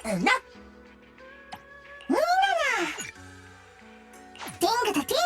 うなみんななティングだティングだ。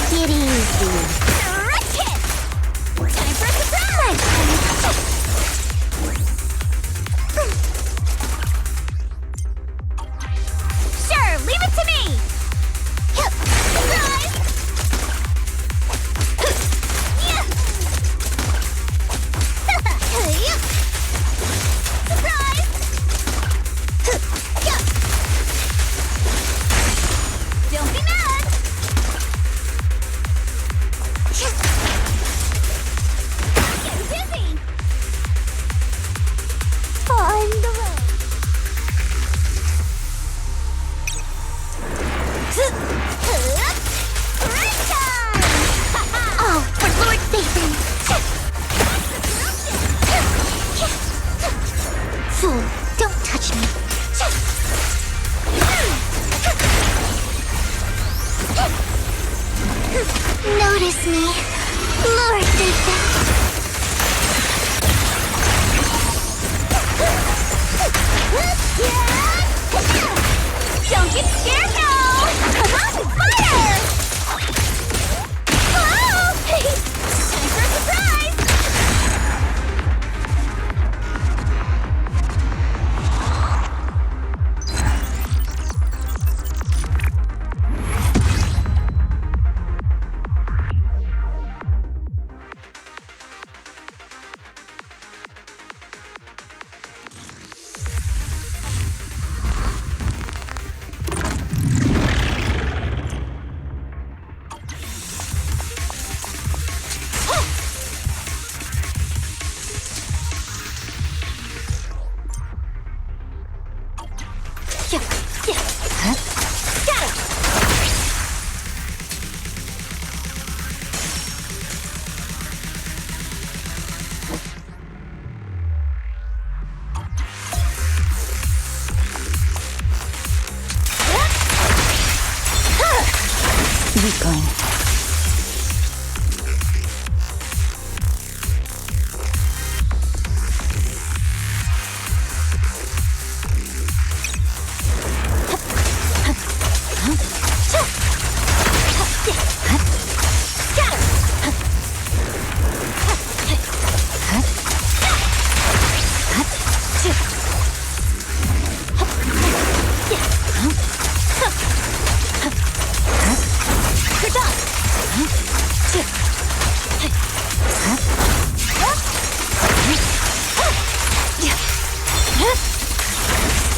Take it easy. Rocket! Time for a surprise! Sure, leave it to me! Surprise! Surprise! Don't be mad! Get busy! On the road! Break time! Oh, for Lord Satan! Fool, don't touch me. Notice me. Lord Satan. Don't get scared now! Fire! Hello! Time for a surprise! Weakling.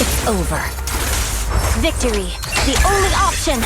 It's over. Victory, the only option.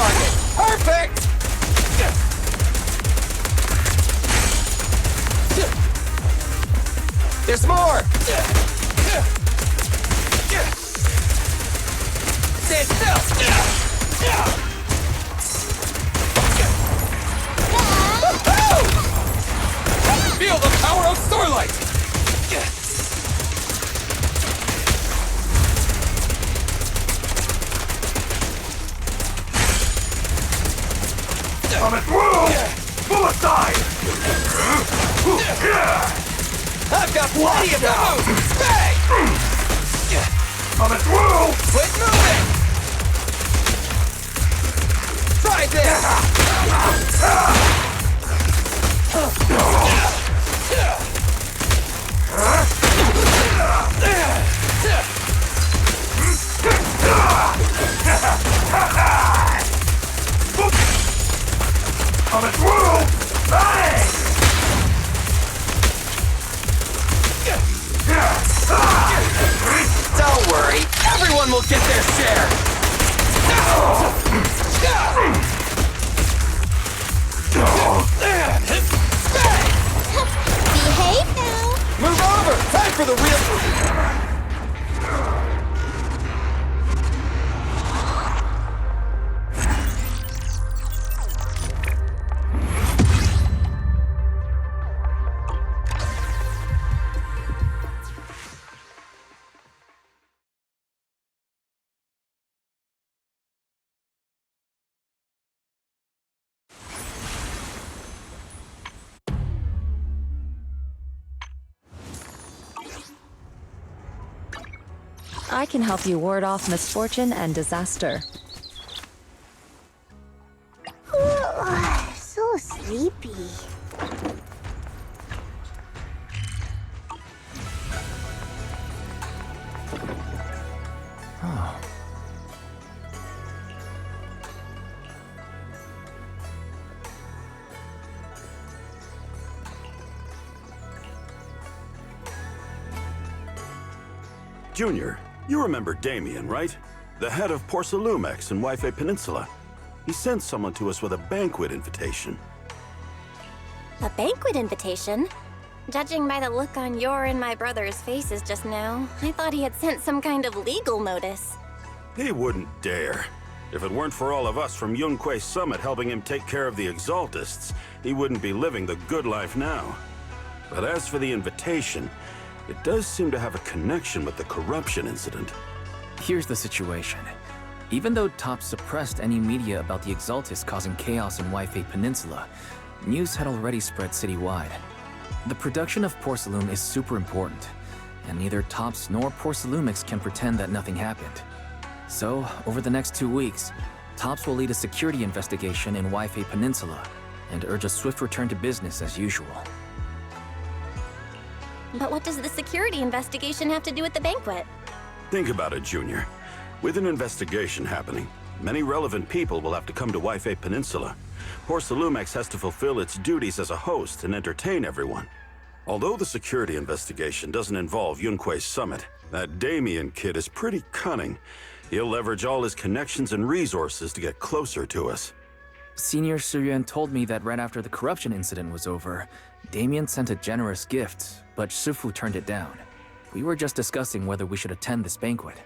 target! Perfect! There's more! Stand still! Feel the power of Starlight! I'm through! Move aside! I've got plenty of those! Bang! I'm through! Quit moving! Try this! I'm through! Bang! Don't worry, everyone will get their share! Behave now. Move over! Time for the real... I can help you ward off misfortune and disaster. So sleepy. Junior, you remember Damien, right? The head of Porcelumex in Wife Peninsula. He sent someone to us with a banquet invitation. A banquet invitation? Judging by the look on your and my brother's faces just now, I thought he had sent some kind of legal notice. He wouldn't dare. If it weren't for all of us from Yunque Summit helping him take care of the Exaltists, he wouldn't be living the good life now. But as for the invitation, it does seem to have a connection with the corruption incident. Here's the situation. Even though Top suppressed any media about the Exaltists causing chaos in Wife Peninsula, news had already spread citywide. The production of Porcelume is super important, and neither Tops nor Porcelumix can pretend that nothing happened. So, over the next 2 weeks, Tops will lead a security investigation in Wife Peninsula, and urge a swift return to business as usual. But what does the security investigation have to do with the banquet? Think about it, Junior. With an investigation happening, many relevant people will have to come to Wife Peninsula. Porcelumex has to fulfill its duties as a host and entertain everyone. Although the security investigation doesn't involve Yunque Summit, that Damien kid is pretty cunning. He'll leverage all his connections and resources to get closer to us. Senior Suyuan told me that right after the corruption incident was over, Damien sent a generous gift, but Shifu turned it down. We were just discussing whether we should attend this banquet.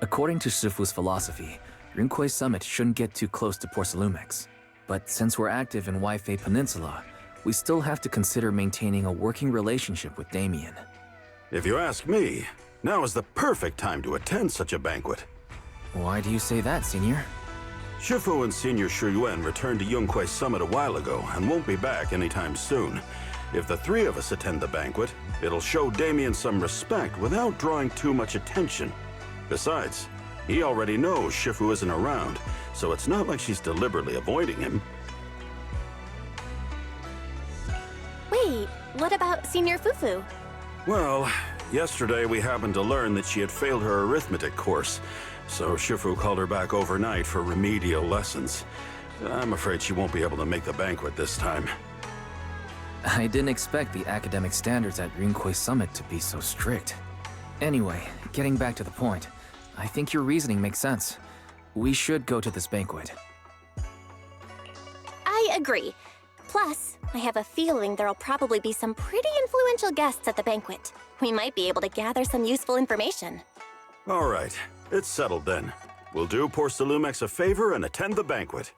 According to Shifu's philosophy, Yunque Summit shouldn't get too close to Porcelumex. But since we're active in Wife Peninsula, we still have to consider maintaining a working relationship with Damien. If you ask me, now is the perfect time to attend such a banquet. Why do you say that, Senior? Shifu and Senior Shuyuan returned to Yunque Summit a while ago and won't be back anytime soon. If the three of us attend the banquet, it'll show Damien some respect without drawing too much attention. Besides, he already knows Shifu isn't around, so it's not like she's deliberately avoiding him. Wait, what about Senior Fufu? Well, yesterday we happened to learn that she had failed her arithmetic course, so Shifu called her back overnight for remedial lessons. I'm afraid she won't be able to make the banquet this time. I didn't expect the academic standards at Yunque Summit to be so strict. Anyway, getting back to the point, I think your reasoning makes sense. We should go to this banquet. Agree. Plus, I have a feeling there'll probably be some pretty influential guests at the banquet. We might be able to gather some useful information. All right, it's settled then. We'll do Porcelumex a favor and attend the banquet.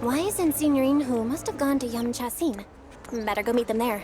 Wise and Signorine Hu must have gone to Yam Chasin. Better go meet them there.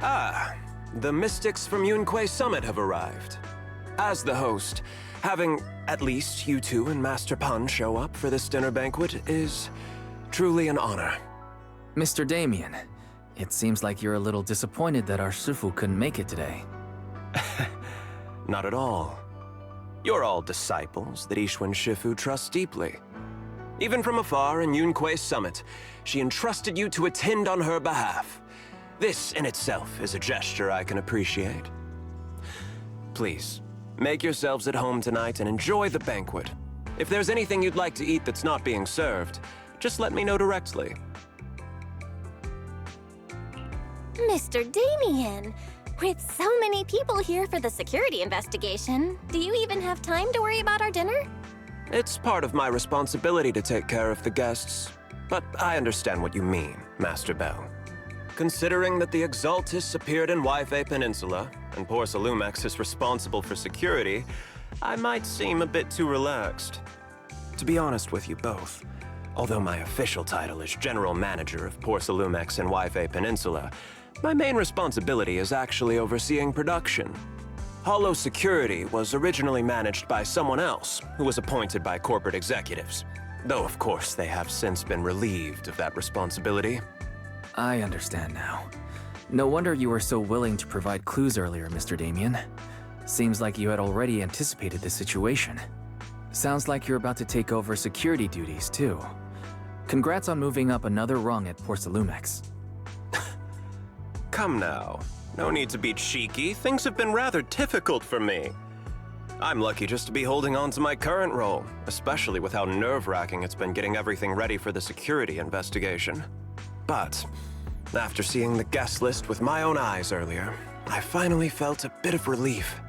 Ah, the mystics from Yunquay Summit have arrived. As the host, having at least you two and Master Pan show up for this dinner banquet is truly an honor. Mr. Damien, it seems like you're a little disappointed that our Shifu couldn't make it today. Not at all. You're all disciples that Ishwan Shifu trusts deeply. Even from afar in Yunquay Summit, she entrusted you to attend on her behalf. This in itself is a gesture I can appreciate. Please, make yourselves at home tonight and enjoy the banquet. If there's anything you'd like to eat that's not being served, just let me know directly. Mr. Damien, with so many people here for the security investigation, do you even have time to worry about our dinner? It's part of my responsibility to take care of the guests, but I understand what you mean, Master Bell. Considering that the Exaltis appeared in Yfe Peninsula, and Porcelumex is responsible for security, I might seem a bit too relaxed. To be honest with you both, although my official title is General Manager of Porcelumex and Yfe Peninsula, my main responsibility is actually overseeing production. Hollow Security was originally managed by someone else, who was appointed by corporate executives. Though, of course, they have since been relieved of that responsibility. I understand now. No wonder you were so willing to provide clues earlier, Mr. Damien. Seems like you had already anticipated the situation. Sounds like you're about to take over security duties, too. Congrats on moving up another rung at Porcelumex. Come now. No need to be cheeky. Things have been rather difficult for me. I'm lucky just to be holding on to my current role, especially with how nerve-wracking it's been getting everything ready for the security investigation. But after seeing the guest list with my own eyes earlier, I finally felt a bit of relief.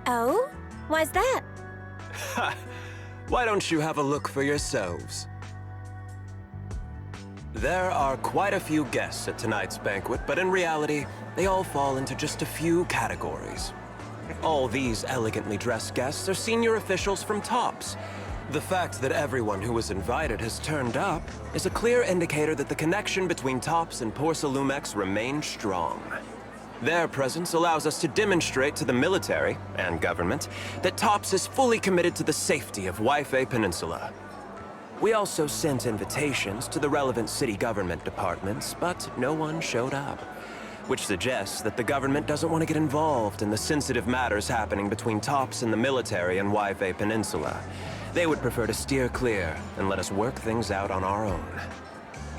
Oh? Why's that? Ha! Why don't you have a look for yourselves? There are quite a few guests at tonight's banquet, but in reality, they all fall into just a few categories. All these elegantly dressed guests are senior officials from TOPS. The fact that everyone who was invited has turned up is a clear indicator that the connection between TOPS and Porcelumex remains strong. Their presence allows us to demonstrate to the military and government that TOPS is fully committed to the safety of Waifei Peninsula. We also sent invitations to the relevant city government departments, but no one showed up, which suggests that the government doesn't want to get involved in the sensitive matters happening between TOPS and the military and Waifei Peninsula. They would prefer to steer clear and let us work things out on our own.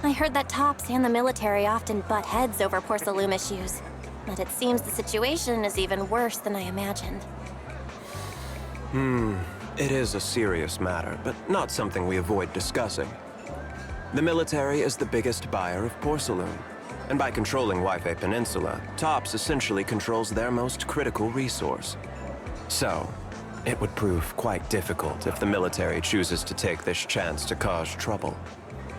I heard that TOPS and the military often butt heads over Porcelain issues, but it seems the situation is even worse than I imagined. It is a serious matter, but not something we avoid discussing. The military is the biggest buyer of porcelain, and by controlling Waifei Peninsula, TOPS essentially controls their most critical resource. So, it would prove quite difficult if the military chooses to take this chance to cause trouble.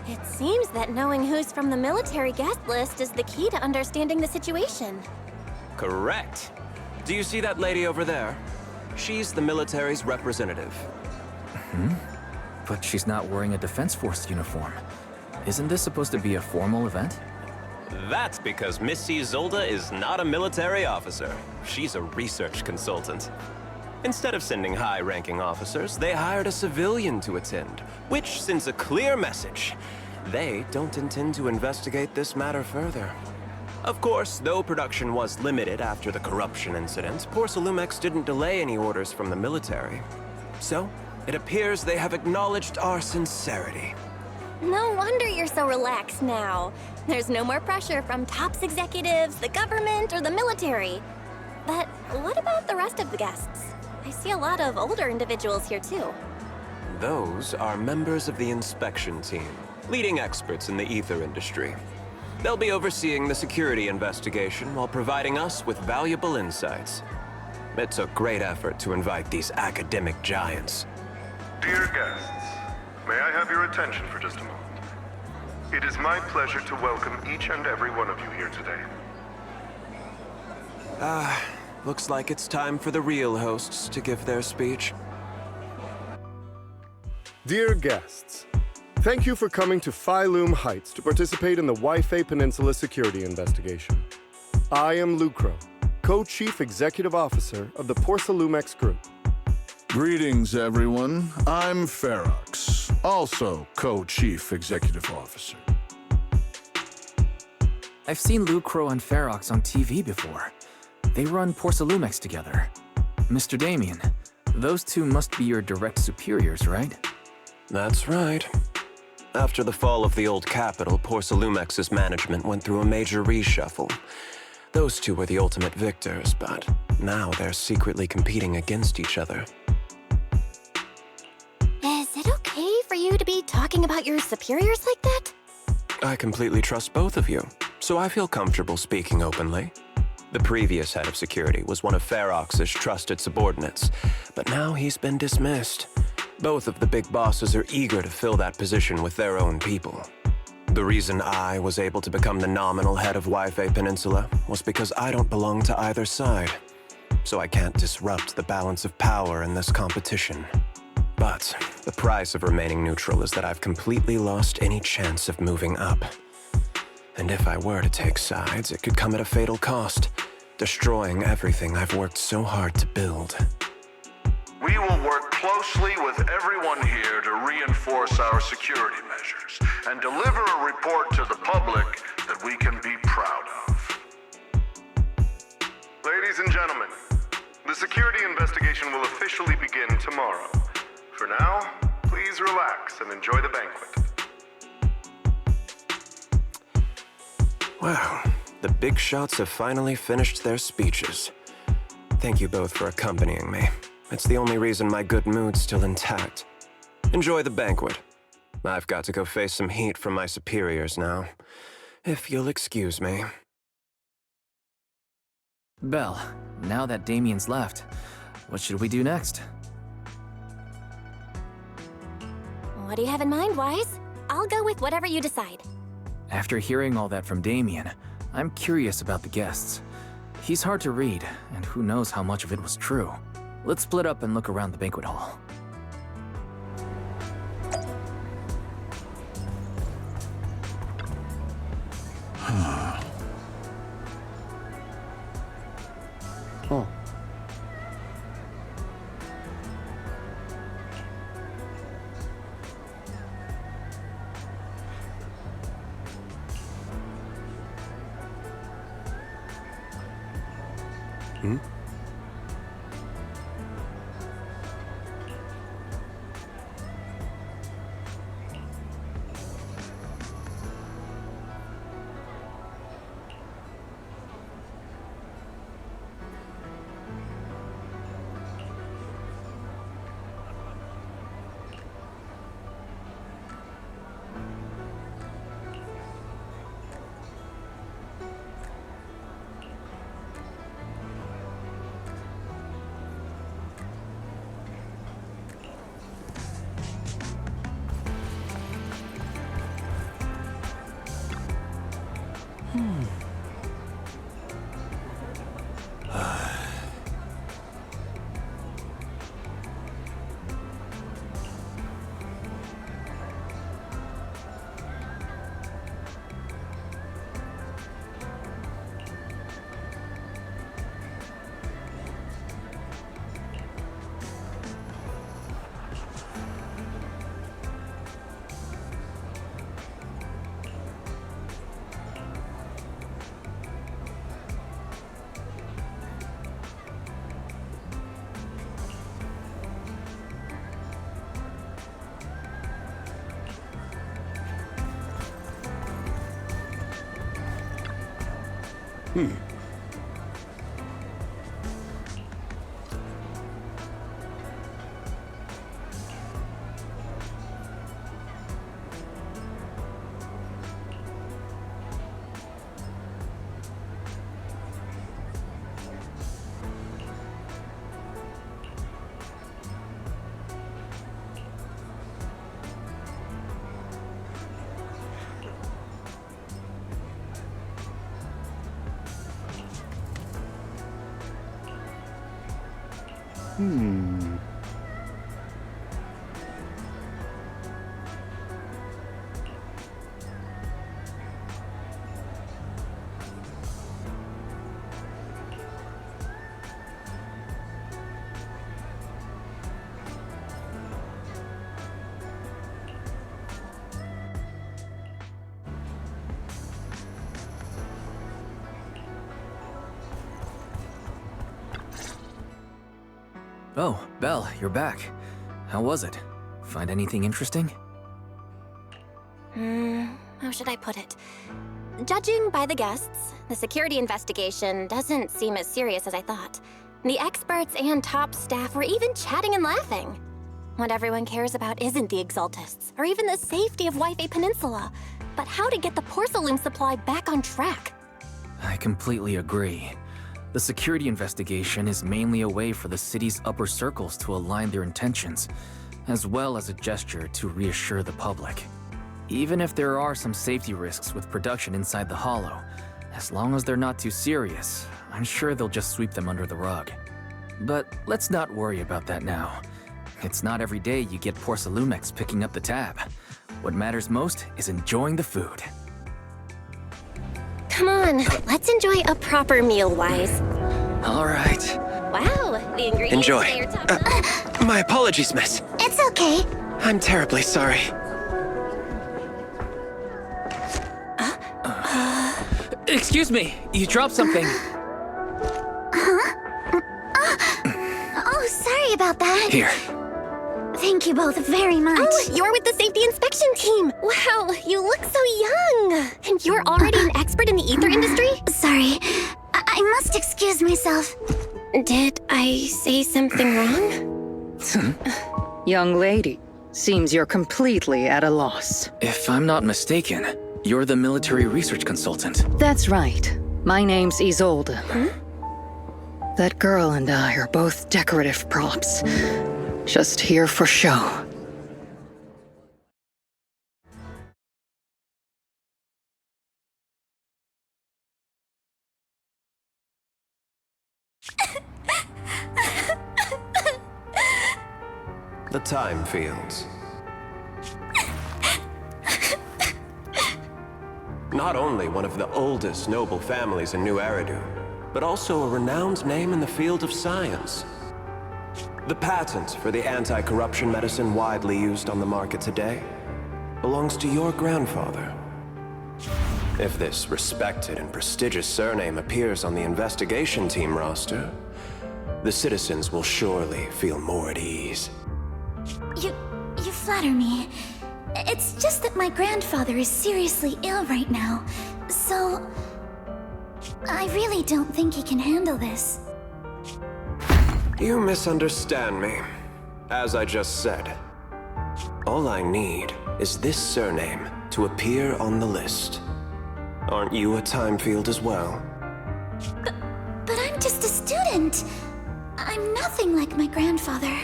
It seems that knowing who's from the military guest list is the key to understanding the situation. Correct. Do you see that lady over there? She's the military's representative. But she's not wearing a Defense Force uniform. Isn't this supposed to be a formal event? That's because Missy Zolda is not a military officer. She's a research consultant. Instead of sending high-ranking officers, they hired a civilian to attend, which sends a clear message. They don't intend to investigate this matter further. Of course, though production was limited after the corruption incident, Porcelumex didn't delay any orders from the military. So, it appears they have acknowledged our sincerity. No wonder you're so relaxed now. There's no more pressure from TOPS executives, the government, or the military. But what about the rest of the guests? I see a lot of older individuals here too. Those are members of the inspection team, leading experts in the ether industry. They'll be overseeing the security investigation while providing us with valuable insights. It took great effort to invite these academic giants. Dear guests, may I have your attention for just a moment? It is my pleasure to welcome each and every one of you here today. Looks like it's time for the real hosts to give their speech. Dear guests, thank you for coming to Phi-Loom Heights to participate in the Waifei Peninsula security investigation. I am Lucro, Co-Chief Executive Officer of the Porcelumex Group. Greetings, everyone. I'm Ferox, also Co-Chief Executive Officer. I've seen Lucro and Ferox on TV before. They run Porcelumex together. Mr. Damien, those two must be your direct superiors, right? That's right. After the fall of the old capital, Porcelumex's management went through a major reshuffle. Those two were the ultimate victors, but now they're secretly competing against each other. Is it okay for you to be talking about your superiors like that? I completely trust both of you, so I feel comfortable speaking openly. The previous head of security was one of Ferox's trusted subordinates, but now he's been dismissed. Both of the big bosses are eager to fill that position with their own people. The reason I was able to become the nominal head of Waifei Peninsula was because I don't belong to either side, so I can't disrupt the balance of power in this competition. But the price of remaining neutral is that I've completely lost any chance of moving up. And if I were to take sides, it could come at a fatal cost, destroying everything I've worked so hard to build. We will work closely with everyone here to reinforce our security measures and deliver a report to the public that we can be proud of. Ladies and gentlemen, the security investigation will officially begin tomorrow. For now, please relax and enjoy the banquet. Wow, the big shots have finally finished their speeches. Thank you both for accompanying me. It's the only reason my good mood's still intact. Enjoy the banquet. I've got to go face some heat from my superiors now. If you'll excuse me. Belle, now that Damien's left, what should we do next? What do you have in mind, Wise? I'll go with whatever you decide. After hearing all that from Damien, I'm curious about the guests. He's hard to read, and who knows how much of it was true. Let's split up and look around the banquet hall. Oh. Hmm? Oh, Belle, you're back. How was it? Find anything interesting? How should I put it? Judging by the guests, the security investigation doesn't seem as serious as I thought. The experts and top staff were even chatting and laughing. What everyone cares about isn't the Exaltists, or even the safety of Wi-Fi Peninsula, but how to get the porcelain supply back on track. I completely agree. The security investigation is mainly a way for the city's upper circles to align their intentions, as well as a gesture to reassure the public. Even if there are some safety risks with production inside the Hollow, as long as they're not too serious, I'm sure they'll just sweep them under the rug. But let's not worry about that now. It's not every day you get Porcelumex picking up the tab. What matters most is enjoying the food. Come on, let's enjoy a proper meal, Wise. All right. Wow, the ingredients Enjoy. today are top My apologies, miss. It's okay. I'm terribly sorry. Excuse me, you dropped something. Oh, sorry about that. Here. Thank you both very much. Oh, you're with the safety inspection team. Wow, you look so young. And you're already an expert in the ether industry? Sorry. I must excuse myself. Did I say something wrong? Young lady, seems you're completely at a loss. If I'm not mistaken, you're the military research consultant. That's right. My name's Isolde. That girl and I are both decorative props. Just here for show. The time fields. Not only one of the oldest noble families in New Eridu, but also a renowned name in the field of science. The patent for the anti-corruption medicine widely used on the market today belongs to your grandfather. If this respected and prestigious surname appears on the investigation team roster, the citizens will surely feel more at ease. You flatter me. It's just that my grandfather is seriously ill right now, so I really don't think he can handle this. You misunderstand me. As I just said, all I need is this surname to appear on the list. Aren't you a time field as well? But I'm just a student. I'm nothing like my grandfather.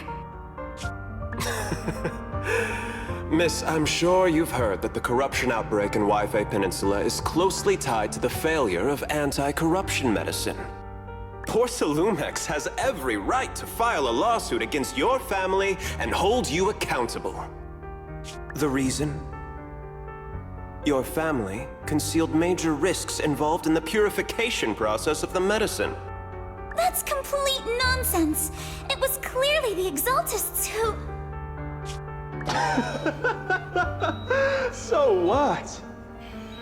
Miss, I'm sure you've heard that the corruption outbreak in Wi-Fi Peninsula is closely tied to the failure of anti-corruption medicine. Porcelumex has every right to file a lawsuit against your family and hold you accountable. The reason? Your family concealed major risks involved in the purification process of the medicine. That's complete nonsense. It was clearly the Exaltists who... So what?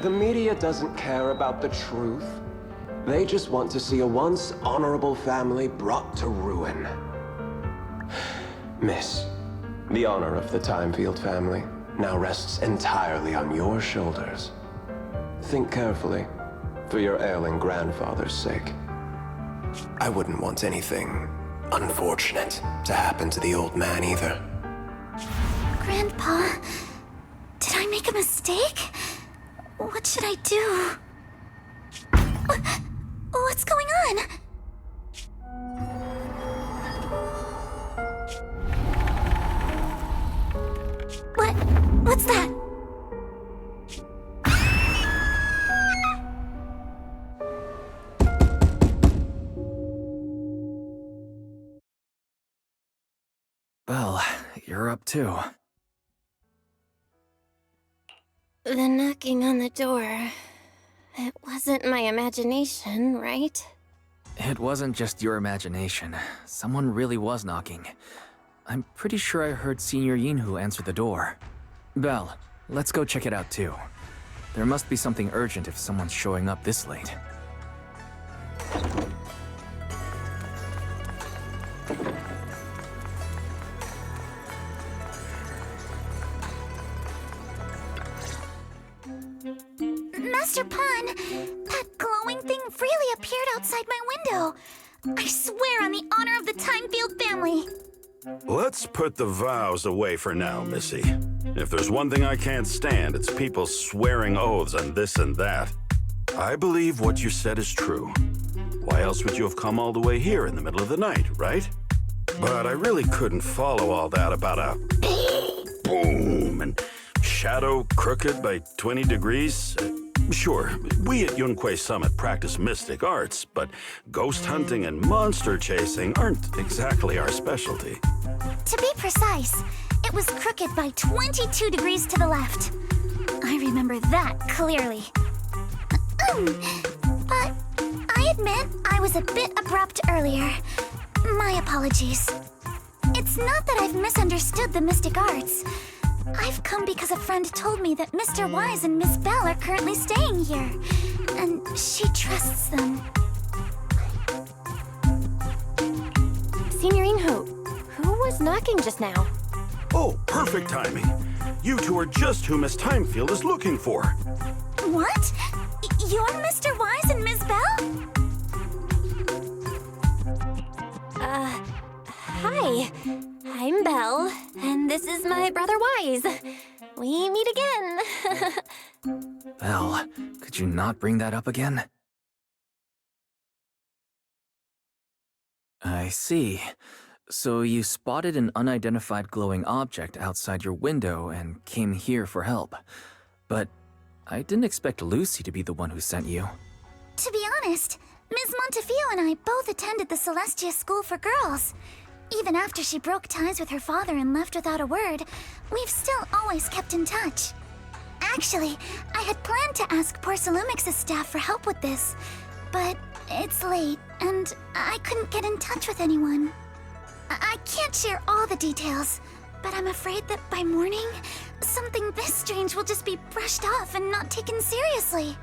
The media doesn't care about the truth. They just want to see a once honorable family brought to ruin. Miss, the honor of the Timefield family now rests entirely on your shoulders. Think carefully, for your ailing grandfather's sake. I wouldn't want anything unfortunate to happen to the old man either. Grandpa, did I make a mistake? What should I do? What's going on? What's that? Belle, you're up too. The knocking on the door. It wasn't my imagination, right? It wasn't just your imagination. Someone really was knocking. I'm pretty sure I heard Senior Yinhu answer the door. Belle, let's go check it out too. There must be something urgent if someone's showing up this late. Master Pawn, that glowing thing really appeared outside my window. I swear on the honor of the Timefield family. Let's put the vows away for now, Missy. If there's one thing I can't stand, it's people swearing oaths and this and that. I believe what you said is true. Why else would you have come all the way here in the middle of the night, right? But I really couldn't follow all that about a boom and shadow crooked by 20 degrees. Sure, we at Yunquei Summit practice mystic arts, but ghost hunting and monster chasing aren't exactly our specialty. To be precise, it was crooked by 22 degrees to the left. I remember that clearly. But I admit I was a bit abrupt earlier. My apologies. It's not that I've misunderstood the mystic arts. I've come because a friend told me that Mr. Wise and Miss Belle are currently staying here, and she trusts them. Senior Yinhu, who was knocking just now? Oh, perfect timing. You two are just who Miss Timefield is looking for. What? You're Mr. Wise and Miss Belle? Hi. I'm Belle, and this is my brother Wise. We meet again. Belle, could you not bring that up again? I see. So you spotted an unidentified glowing object outside your window and came here for help. But I didn't expect Lucy to be the one who sent you. To be honest, Ms. Montefiore and I both attended the Celestia School for Girls. Even after she broke ties with her father and left without a word, we've still always kept in touch. Actually, I had planned to ask Porcelumix's staff for help with this, but It's late, and I couldn't get in touch with anyone. I can't share all the details, but I'm afraid that by morning, something this strange will just be brushed off and not taken seriously.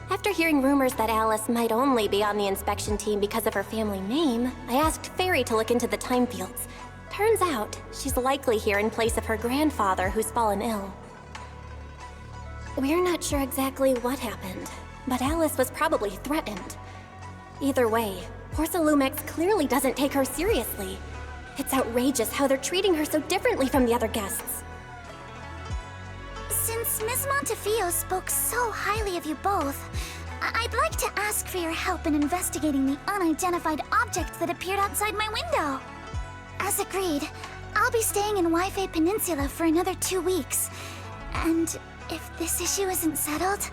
After hearing rumors that Alice might only be on the inspection team because of her family name, I asked Fairy to look into the time fields. Turns out, she's likely here in place of her grandfather who's fallen ill. We're not sure exactly what happened, but Alice was probably threatened. Either way, Porcelumex clearly doesn't take her seriously. It's outrageous how they're treating her so differently from the other guests. Since Ms. Montefiore spoke so highly of you both, I'd like to ask for your help in investigating the unidentified object that appeared outside my window. As agreed, I'll be staying in Wi-Fi Peninsula for another 2 weeks. And if this issue isn't settled,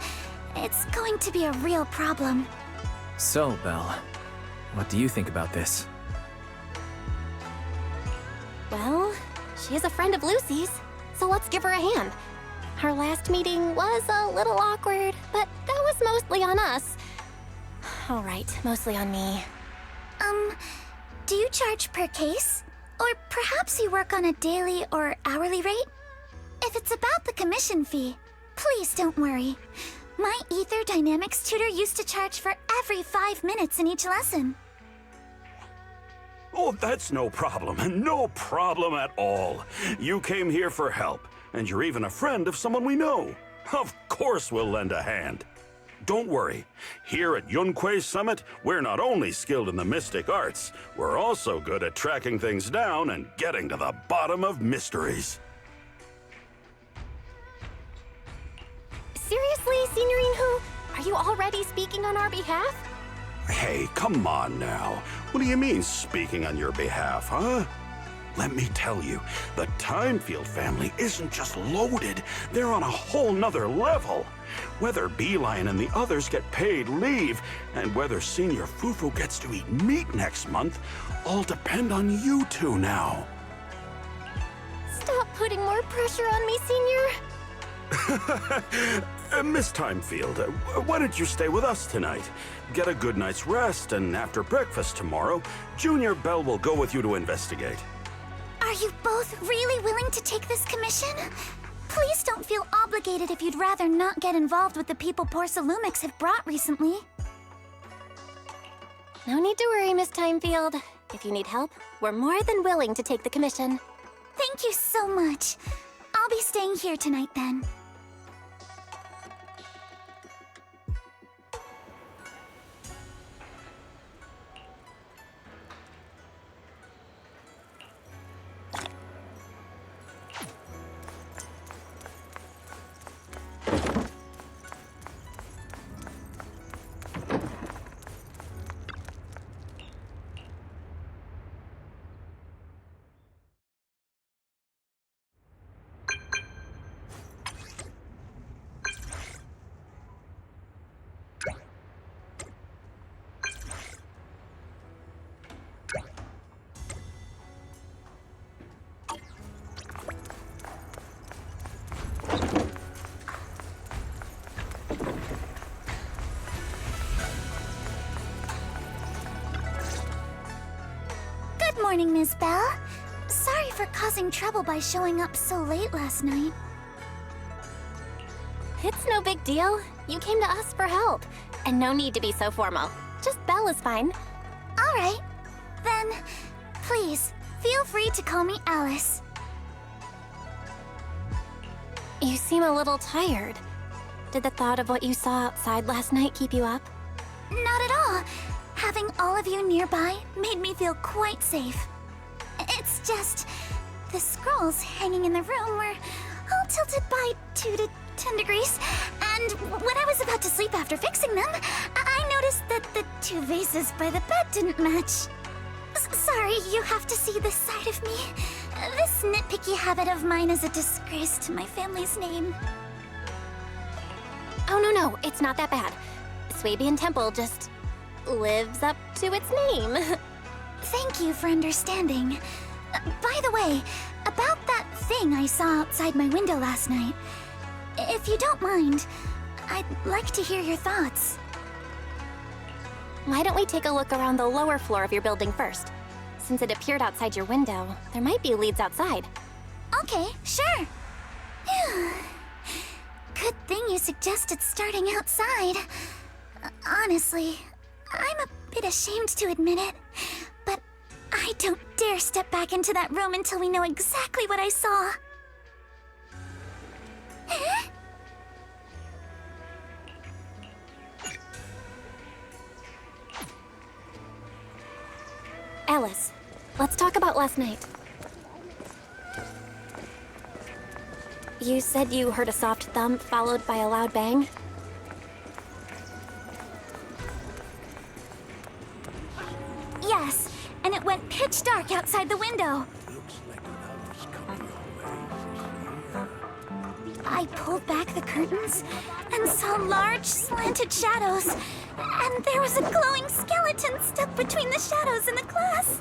it's going to be a real problem. So, Belle, what do you think about this? Well, she is a friend of Lucy's, so let's give her a hand. Our last meeting was a little awkward, but that was mostly on us. All right, mostly on me. Do you charge per case? Or perhaps you work on a daily or hourly rate? If it's about the commission fee, please don't worry. My Ether Dynamics tutor used to charge for every 5 minutes in each lesson. Oh, that's no problem. No problem at all. You came here for help, and you're even a friend of someone we know. Of course we'll lend a hand. Don't worry. Here at Yunquei Summit, we're not only skilled in the mystic arts, we're also good at tracking things down and getting to the bottom of mysteries. Seriously, Signorine Hu? Are you already speaking on our behalf? Hey, come on now. What do you mean, speaking on your behalf, huh? Let me tell you, the Timefield family isn't just loaded, they're on a whole nother level. Whether Beeline and the others get paid leave, and whether Senior Fufu gets to eat meat next month, all depend on you two now. Stop putting more pressure on me, Senior. Miss Timefield, why don't you stay with us tonight? Get a good night's rest, and after breakfast tomorrow, Junior Belle will go with you to investigate. Are you both really willing to take this commission? Please don't feel obligated if you'd rather not get involved with the people Porcelumex have brought recently. No need to worry, Miss Timefield. If you need help, we're more than willing to take the commission. Thank you so much. I'll be staying here tonight then. Good morning, Ms. Belle. Sorry for causing trouble by showing up so late last night. It's no big deal. You came to us for help. And no need to be so formal. Just Belle is fine. All right. Then, please, feel free to call me Alice. You seem a little tired. Did the thought of what you saw outside last night keep you up? Not at all. Having all of you nearby made me feel quite safe. It's just, the scrolls hanging in the room were all tilted by 2 to 10 degrees, and when I was about to sleep after fixing them, I noticed that the 2 vases by the bed didn't match. Sorry, you have to see this side of me. This nitpicky habit of mine is a disgrace to my family's name. Oh, no, it's not that bad. Swabian Temple just lives up to its name. Thank you for understanding. By the way, about that thing I saw outside my window last night, if you don't mind, I'd like to hear your thoughts. Why don't we take a look around the lower floor of your building first? Since it appeared outside your window, there might be leads outside. Okay, sure. Good thing you suggested starting outside. Honestly, I'm a bit ashamed to admit it, but I don't dare step back into that room until we know exactly what I saw. Alice, let's talk about last night. You said you heard a soft thump followed by a loud bang? Yes, and it went pitch dark outside the window. I pulled back the curtains and saw large slanted shadows, and there was a glowing skeleton stuck between the shadows and the glass.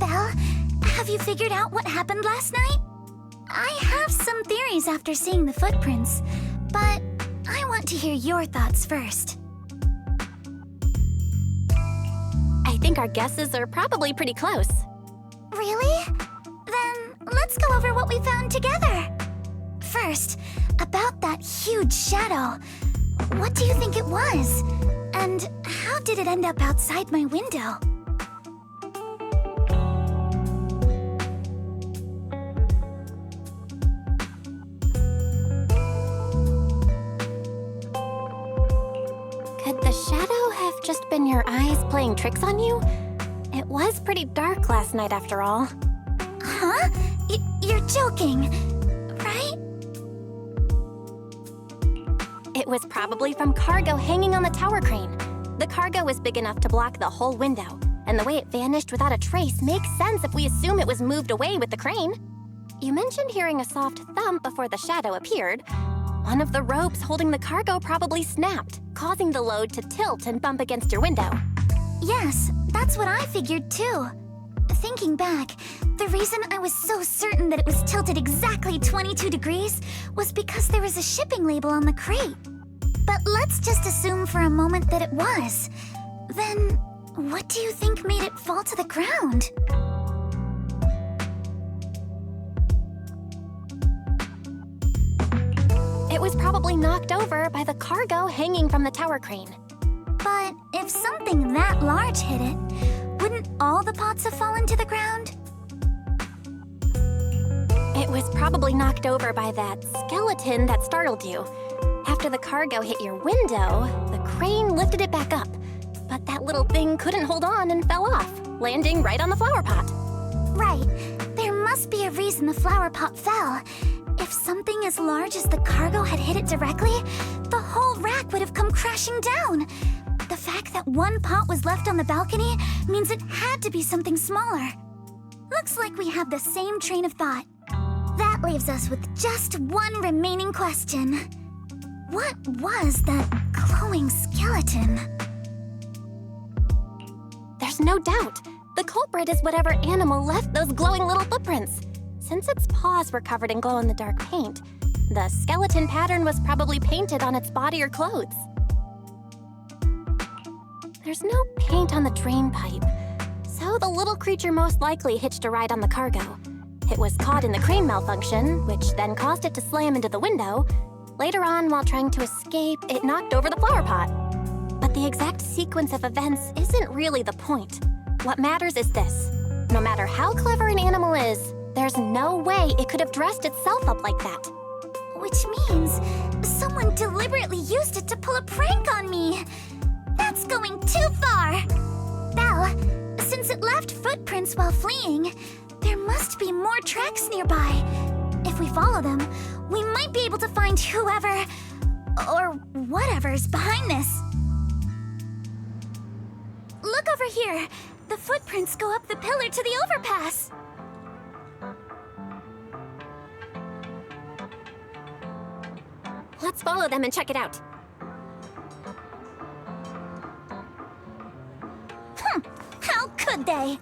Belle, have you figured out what happened last night? I have some theories after seeing the footprints, but I want to hear your thoughts first. I think our guesses are probably pretty close. Really? Then let's go over what we found together. First, about that huge shadow. What do you think it was? And how did it end up outside my window? Could the shadow have just been your eyes playing tricks on you? It was pretty dark last night after all. Huh? You're joking, right? It was probably from cargo hanging on the tower crane. The cargo was big enough to block the whole window, and the way it vanished without a trace makes sense if we assume it was moved away with the crane. You mentioned hearing a soft thump before the shadow appeared. One of the ropes holding the cargo probably snapped, causing the load to tilt and bump against your window. Yes, that's what I figured too. Thinking back, the reason I was so certain that it was tilted exactly 22 degrees was because there was a shipping label on the crate. But let's just assume for a moment that it was. Then, what do you think made it fall to the ground? It was probably knocked over by the cargo hanging from the tower crane. But if something that large hit it, wouldn't all the pots have fallen to the ground? It was probably knocked over by that skeleton that startled you. After the cargo hit your window, the crane lifted it back up. But that little thing couldn't hold on and fell off, landing right on the flower pot. Right. There must be a reason the flower pot fell. If something as large as the cargo had hit it directly, the whole rack would have come crashing down. The fact that one pot was left on the balcony means it had to be something smaller. Looks like we have the same train of thought. That leaves us with just one remaining question. What was that glowing skeleton? There's no doubt. The culprit is whatever animal left those glowing little footprints. Since its paws were covered in glow-in-the-dark paint, the skeleton pattern was probably painted on its body or clothes. There's no paint on the drain pipe, so the little creature most likely hitched a ride on the cargo. It was caught in the crane malfunction, which then caused it to slam into the window. Later on, while trying to escape, it knocked over the flower pot. But the exact sequence of events isn't really the point. What matters is this. No matter how clever an animal is, there's no way it could have dressed itself up like that. Which means someone deliberately used it to pull a prank on me. That's going too far. Belle, since it left footprints while fleeing, there must be more tracks nearby. If we follow them, we might be able to find whoever or whatever's behind this. Look over here. The footprints go up the pillar to the overpass. Let's follow them and check it out. How could they?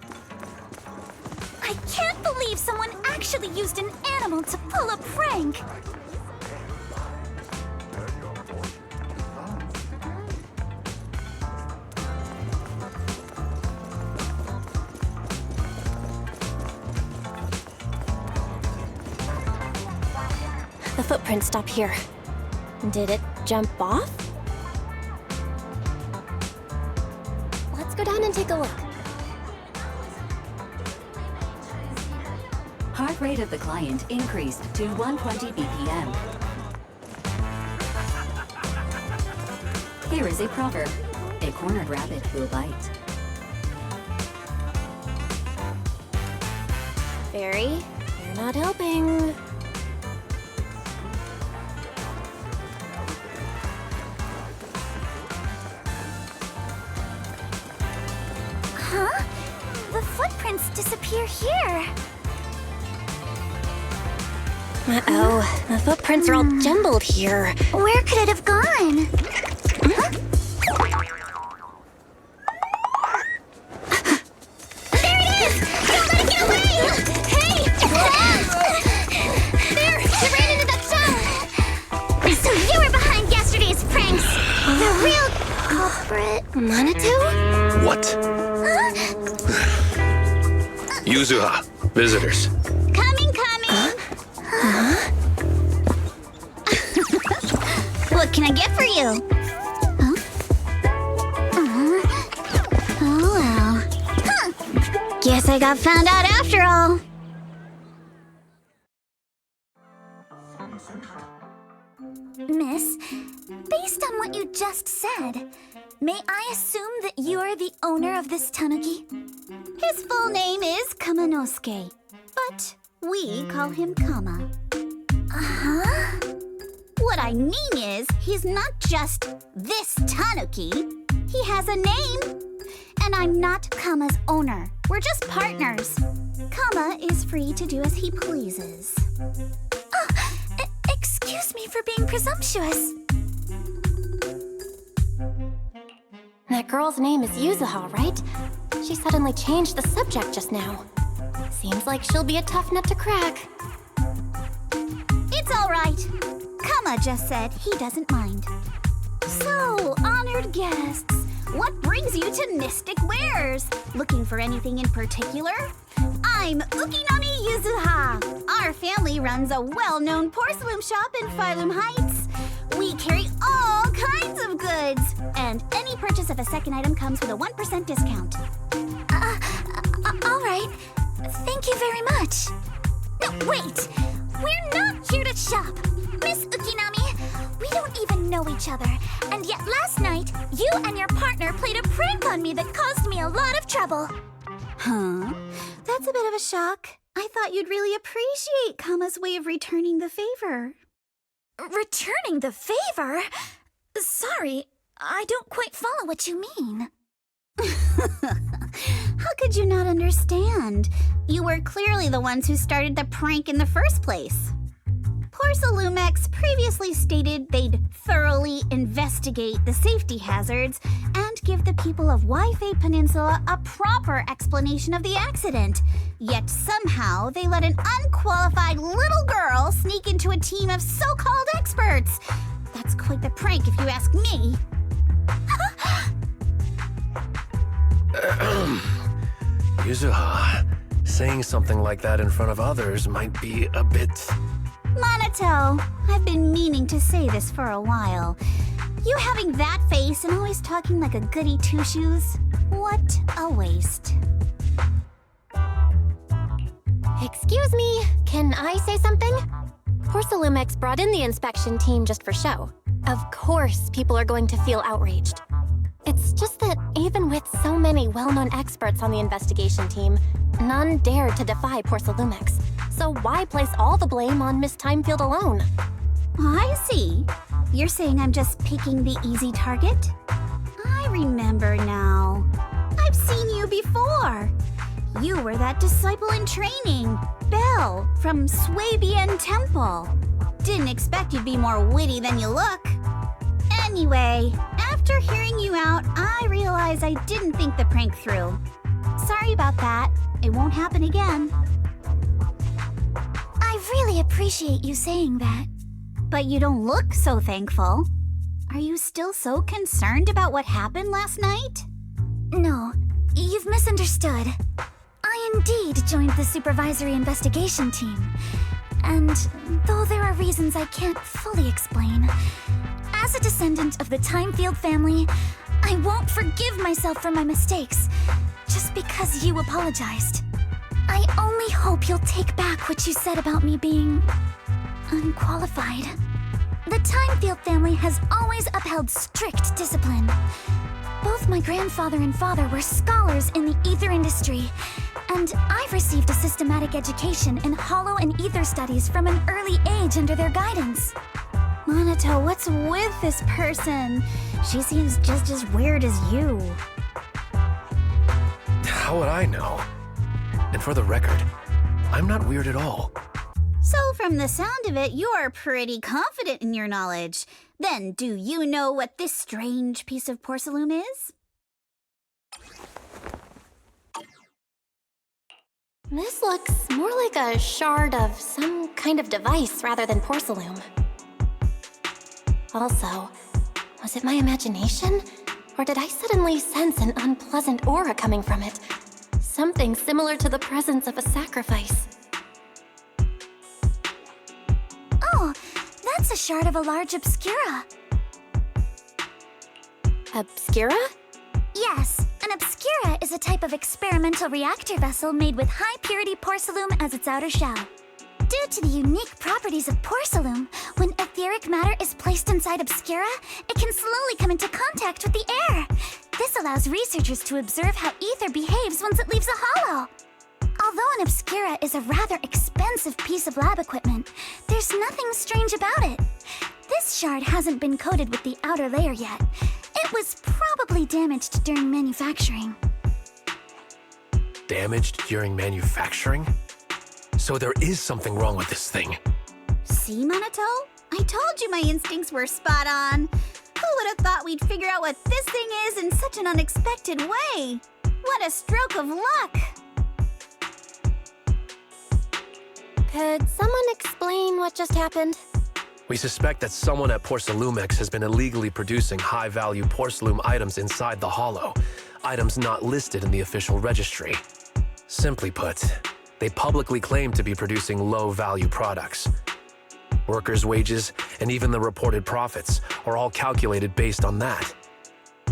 I can't believe someone actually used an animal to pull a prank. The footprints stop here. Did it jump off? Let's go down and take a look. Heart rate of the client increased to 120 BPM. Here is a proverb. A cornered rabbit will bite. Fairy, you're not helping. Huh? The footprints disappear here. Uh-oh, the footprints are all jumbled here. Where could it have gone? Huh? There it is! Don't let it get away! Hey! There! It ran into that shell! So you were behind yesterday's pranks! The real culprit. Manitou? What? Yuzuha, visitors. Coming! What can I get for you? Huh? Oh well. Huh. Guess I got found out after all. Miss, based on what you just said, may I assume that you're the owner of this tanuki? His full name is Kamanosuke, but we call him Kama. Uh-huh. What I mean is, he's not just this tanuki. He has a name. And I'm not Kama's owner. We're just partners. Kama is free to do as he pleases. Oh, excuse me for being presumptuous. That girl's name is Yuzuha, right? She suddenly changed the subject just now. Seems like she'll be a tough nut to crack. It's all right. Kama just said he doesn't mind. So, honored guests, what brings you to Mystic Wares? Looking for anything in particular? I'm Ukinami Yuzuha. Our family runs a well-known porcelain shop in Phylum Heights. We carry all kinds of goods, and any purchase of a second item comes with a 1% discount. All right. Thank you very much. No, wait! We're not here to shop! Miss Ukinami, we don't even know each other, and yet last night, you and your partner played a prank on me that caused me a lot of trouble. Huh? That's a bit of a shock. I thought you'd really appreciate Kama's way of returning the favor. Returning the favor? Sorry, I don't quite follow what you mean. How could you not understand? You were clearly the ones who started the prank in the first place. Porcelumex previously stated they'd thoroughly investigate the safety hazards and give the people of Waifei Peninsula a proper explanation of the accident. Yet somehow they let an unqualified little girl sneak into a team of so-called experts. That's quite the prank if you ask me. Yuzuha, saying something like that in front of others might be a bit... Monato, I've been meaning to say this for a while. You having that face and always talking like a goody two-shoes? What a waste. Excuse me, can I say something? Porcelumex brought in the inspection team just for show. Of course, people are going to feel outraged. It's just that even with so many well-known experts on the investigation team, none dared to defy Porcelumex. So why place all the blame on Miss Timefield alone? I see. You're saying I'm just picking the easy target? I remember now. I've seen you before. You were that disciple in training, Belle, from Swabian Temple. Didn't expect you'd be more witty than you look. Anyway, after hearing you out, I realized I didn't think the prank through. Sorry about that. It won't happen again. I really appreciate you saying that. But you don't look so thankful. Are you still so concerned about what happened last night? No, you've misunderstood. I indeed joined the supervisory investigation team. And though there are reasons I can't fully explain, as a descendant of the Timefield family, I won't forgive myself for my mistakes just because you apologized. I only hope you'll take back what you said about me being unqualified. The Timefield family has always upheld strict discipline. Both my grandfather and father were scholars in the ether industry, and I've received a systematic education in hollow and ether studies from an early age under their guidance. Monato, what's with this person? She seems just as weird as you. How would I know? And for the record, I'm not weird at all. So from the sound of it, you're pretty confident in your knowledge. Then do you know what this strange piece of porcelain is? This looks more like a shard of some kind of device rather than porcelain. Also, was it my imagination? Or did I suddenly sense an unpleasant aura coming from it? Something similar to the presence of a sacrifice. Oh, that's a shard of a large obscura. Obscura? Yes, an obscura is a type of experimental reactor vessel made with high-purity porcelain as its outer shell. Due to the unique properties of porcelain, when etheric matter is placed inside obscura, it can slowly come into contact with the air. This allows researchers to observe how ether behaves once it leaves a hollow. Although an obscura is a rather expensive piece of lab equipment, there's nothing strange about it. This shard hasn't been coated with the outer layer yet. It was probably damaged during manufacturing. Damaged during manufacturing? So there is something wrong with this thing. See, Monato? I told you my instincts were spot on. Who would have thought we'd figure out what this thing is in such an unexpected way? What a stroke of luck! Could someone explain what just happened? We suspect that someone at Porcelumex has been illegally producing high-value porcelain items inside the Hollow, items not listed in the official registry. Simply put, they publicly claim to be producing low-value products. Workers' wages and even the reported profits are all calculated based on that.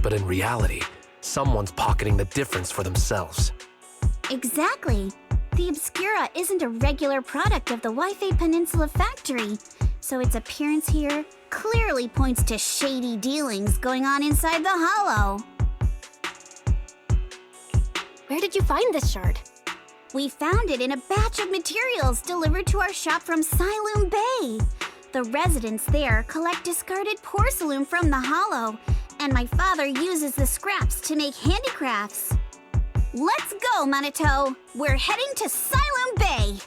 But in reality, someone's pocketing the difference for themselves. Exactly. The Obscura isn't a regular product of the Wi-Fi Peninsula factory, so its appearance here clearly points to shady dealings going on inside the Hollow. Where did you find this shard? We found it in a batch of materials delivered to our shop from Siloam Bay. The residents there collect discarded porcelain from the Hollow, and my father uses the scraps to make handicrafts. Let's go, Manito! We're heading to Siloam Bay!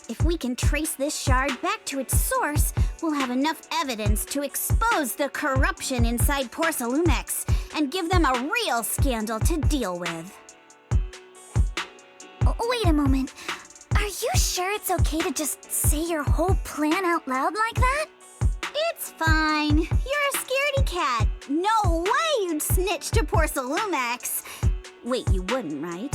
If we can trace this shard back to its source, we'll have enough evidence to expose the corruption inside Porcelumex and give them a real scandal to deal with. Wait a moment. Are you sure it's okay to just say your whole plan out loud like that? It's fine. You're a scaredy cat. No way you'd snitch to Porcelumex. Wait, you wouldn't, right?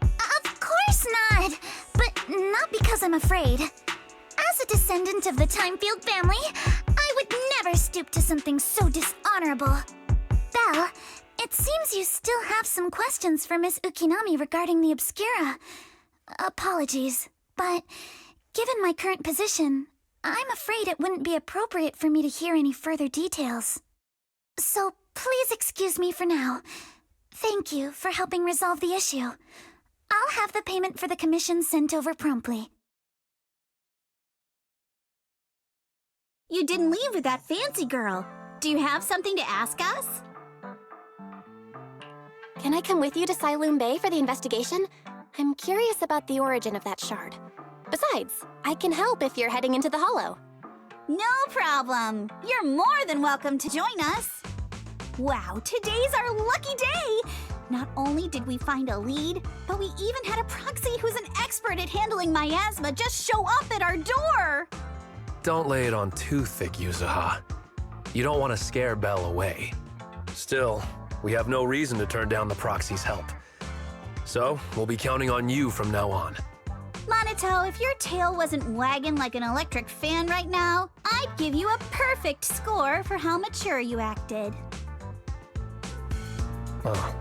Of course not! But not because I'm afraid. As a descendant of the Timefield family, I would never stoop to something so dishonorable. Belle, it seems you still have some questions for Miss Ukinami regarding the Obscura. Apologies, but given my current position, I'm afraid it wouldn't be appropriate for me to hear any further details. So please excuse me for now. Thank you for helping resolve the issue. I'll have the payment for the commission sent over promptly. You didn't leave with that fancy girl. Do you have something to ask us? Can I come with you to Siloam Bay for the investigation? I'm curious about the origin of that shard. Besides, I can help if you're heading into the Hollow. No problem. You're more than welcome to join us. Wow, today's our lucky day! Not only did we find a lead, but we even had a proxy who's an expert at handling miasma just show up at our door! Don't lay it on too thick, Yuzuha. You don't want to scare Belle away. Still, we have no reason to turn down the proxy's help. So, we'll be counting on you from now on. Manito, if your tail wasn't wagging like an electric fan right now, I'd give you a perfect score for how mature you acted. Oh.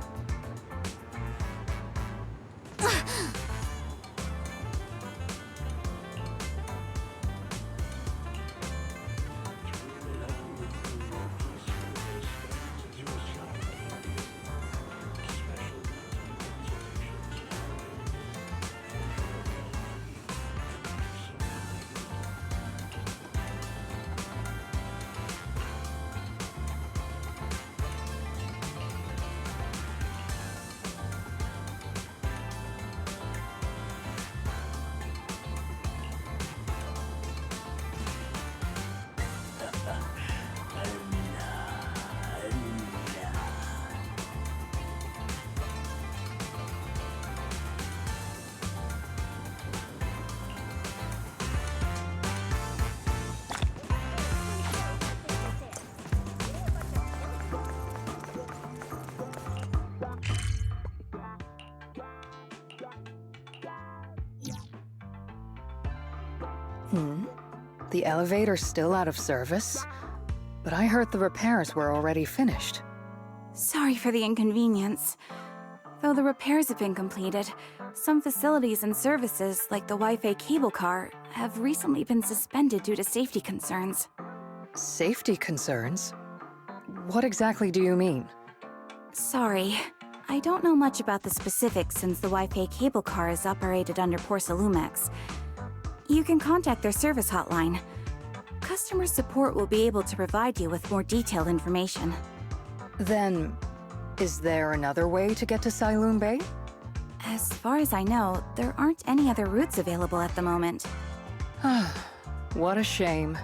The elevator's still out of service? But I heard the repairs were already finished. Sorry for the inconvenience. Though the repairs have been completed, some facilities and services, like the Wi-Fi cable car, have recently been suspended due to safety concerns. Safety concerns? What exactly do you mean? Sorry. I don't know much about the specifics since the Wi-Fi cable car is operated under Porcelumex. You can contact their service hotline. Customer support will be able to provide you with more detailed information. Then, is there another way to get to Siloam Bay? As far as I know, there aren't any other routes available at the moment. What a shame.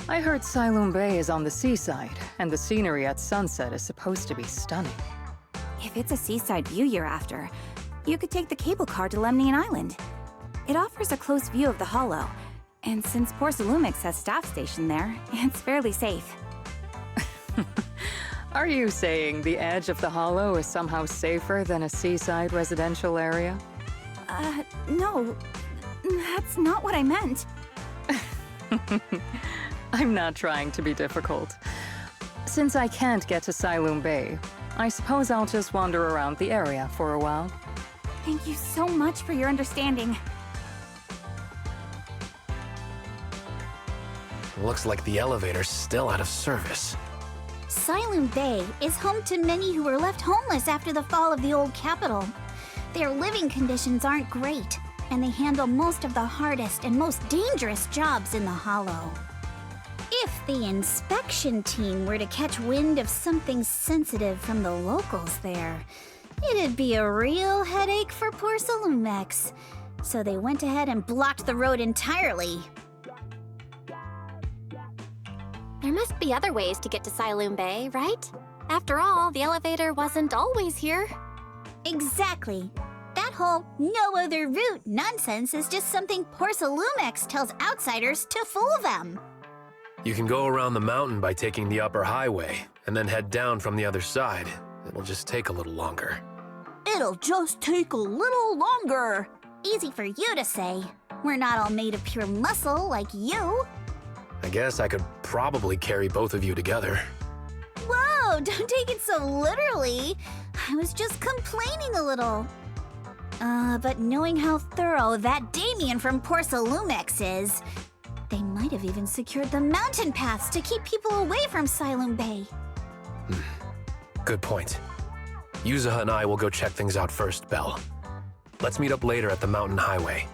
I heard Siloam Bay is on the seaside, and the scenery at sunset is supposed to be stunning. If it's a seaside view you're after, you could take the cable car to Lemnian Island. It offers a close view of the Hollow, and since Porsalumix has staff stationed there, it's fairly safe. Are you saying the edge of the Hollow is somehow safer than a seaside residential area? No. That's not what I meant. I'm not trying to be difficult. Since I can't get to Siloam Bay, I suppose I'll just wander around the area for a while. Thank you so much for your understanding. Looks like the elevator's still out of service. Siloam Bay is home to many who were left homeless after the fall of the old capital. Their living conditions aren't great, and they handle most of the hardest and most dangerous jobs in the Hollow. If the inspection team were to catch wind of something sensitive from the locals there, it'd be a real headache for Porsalumix. So they went ahead and blocked the road entirely. There must be other ways to get to Siloam Bay, right? After all, the elevator wasn't always here. Exactly. That whole no other route nonsense is just something Porsalumix tells outsiders to fool them. You can go around the mountain by taking the upper highway, and then head down from the other side. It'll just take a little longer. It'll just take a little longer. Easy for you to say. We're not all made of pure muscle like you. I guess I could probably carry both of you together. Whoa, don't take it so literally. I was just complaining a little. But knowing how thorough that Damien from Porsalumix is, they might have even secured the mountain paths to keep people away from Siloam Bay. Good point. Yuzuha and I will go check things out first, Belle. Let's meet up later at the mountain highway.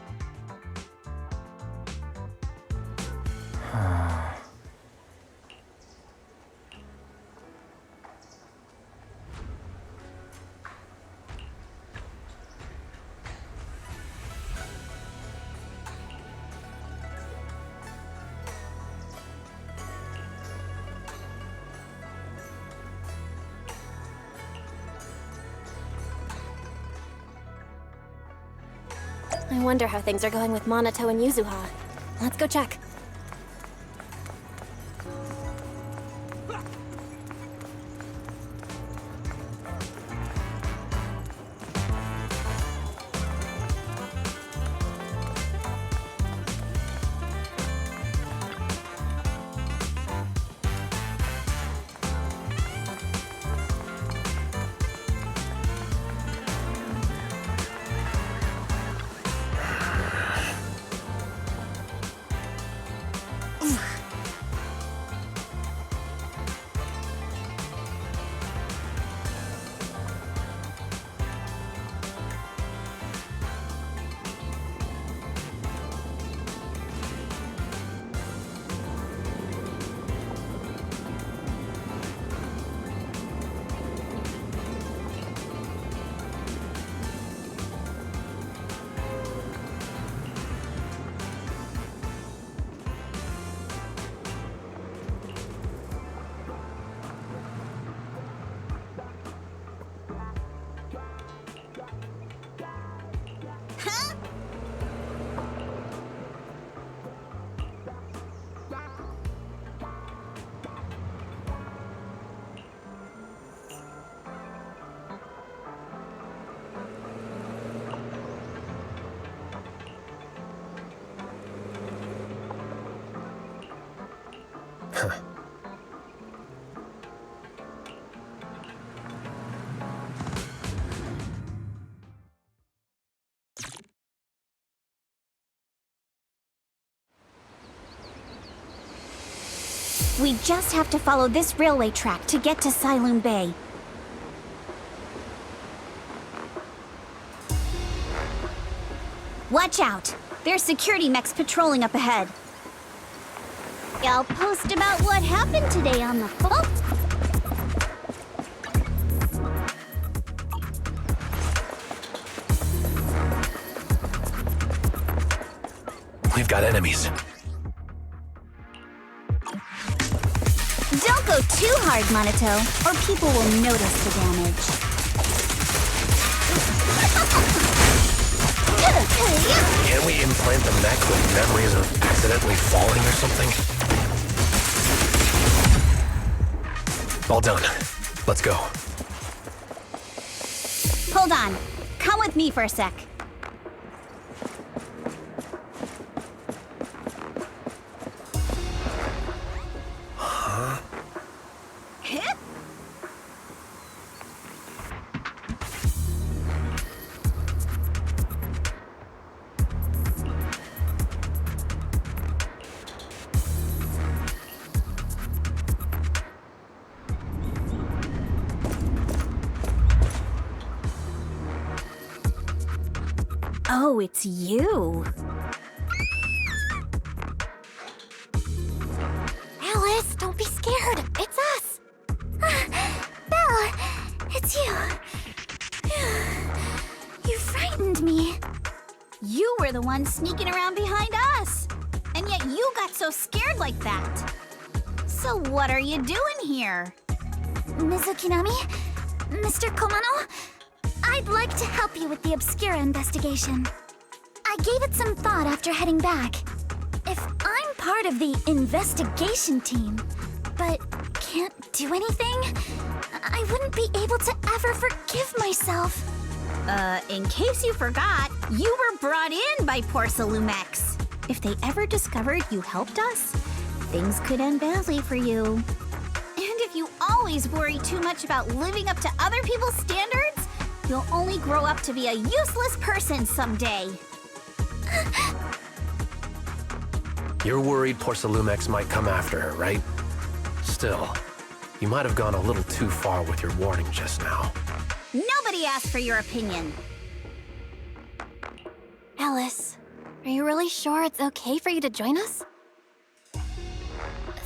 I wonder how things are going with Monato and Yuzuha. Let's go check. We just have to follow this railway track to get to Siloam Bay. Watch out! There's security mechs patrolling up ahead. I'll post about what happened today on the phone. We've got enemies. Don't go too hard, Monato, or people will notice the damage. implant the mech with memories of accidentally falling or something? All done. Let's go. Hold on. Come with me for a sec. Huh? Oh, it's you. Alice, don't be scared. It's us. Belle, it's you. You frightened me. You were the one sneaking around behind us. And yet you got so scared like that. So what are you doing here? Mizukinami? Mr. Komano? I'd like to help you with the Obscura investigation. I gave it some thought after heading back. If I'm part of the investigation team, but can't do anything, I wouldn't be able to ever forgive myself. In case you forgot, you were brought in by Porsalumex. If they ever discovered you helped us, things could end badly for you. And if you always worry too much about living up to other people's standards, you'll only grow up to be a useless person someday. You're worried Porsalumex might come after her, right? Still, you might have gone a little too far with your warning just now. Nobody asked for your opinion. Alice, are you really sure it's okay for you to join us?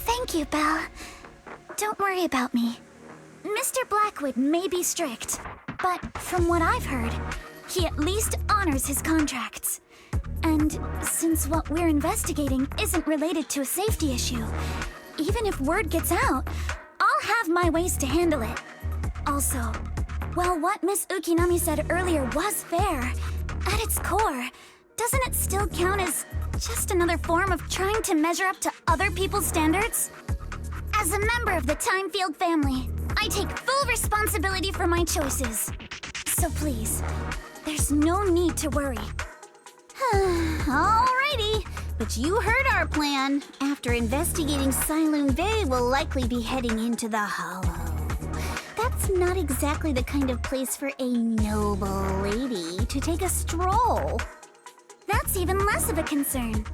Thank you, Belle. Don't worry about me. Mr. Blackwood may be strict, but from what I've heard, he at least honors his contracts. And since what we're investigating isn't related to a safety issue, even if word gets out, I'll have my ways to handle it. Also, while what Miss Ukinami said earlier was fair, at its core, doesn't it still count as just another form of trying to measure up to other people's standards? As a member of the Timefield family, I take full responsibility for my choices. So please, there's no need to worry. Alrighty, but you heard our plan. After investigating Siloon Bay, we'll likely be heading into the Hollow. That's not exactly the kind of place for a noble lady to take a stroll. That's even less of a concern.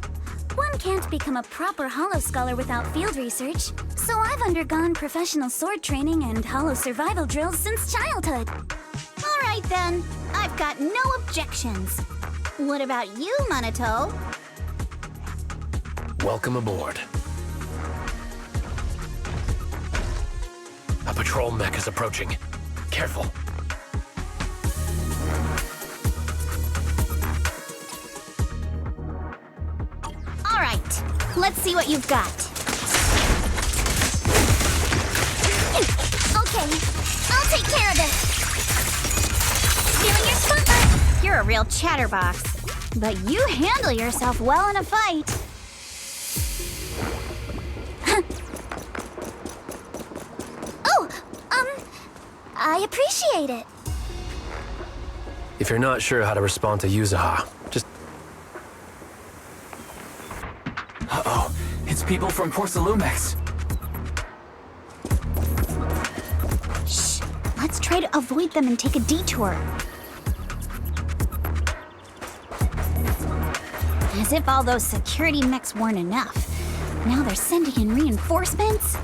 One can't become a proper Hollow scholar without field research, so I've undergone professional sword training and Hollow survival drills since childhood. Alright then, I've got no objections. What about you, Minato? Welcome aboard. A patrol mech is approaching. Careful. All right, let's see what you've got. Okay, I'll take care of it. Feeling your spotlight? You're a real chatterbox, but you handle yourself well in a fight. Oh, I appreciate it. If you're not sure how to respond to Yuzaha, just... Uh-oh, it's people from Porsalumex. Shh, let's try to avoid them and take a detour. As if all those security mechs weren't enough. Now they're sending in reinforcements?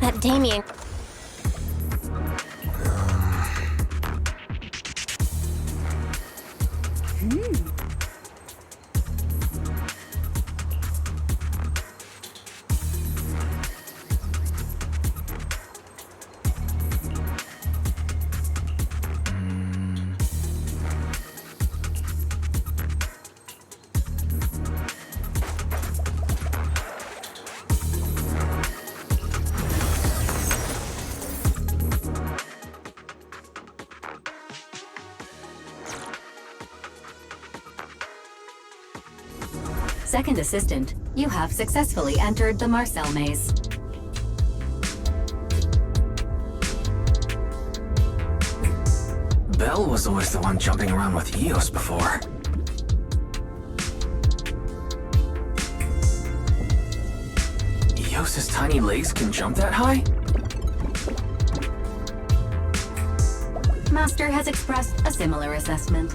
That Damien... Second assistant, you have successfully entered the Marcel maze. Belle was always the one jumping around with Eos before. Eos's tiny legs can jump that high? Master has expressed a similar assessment.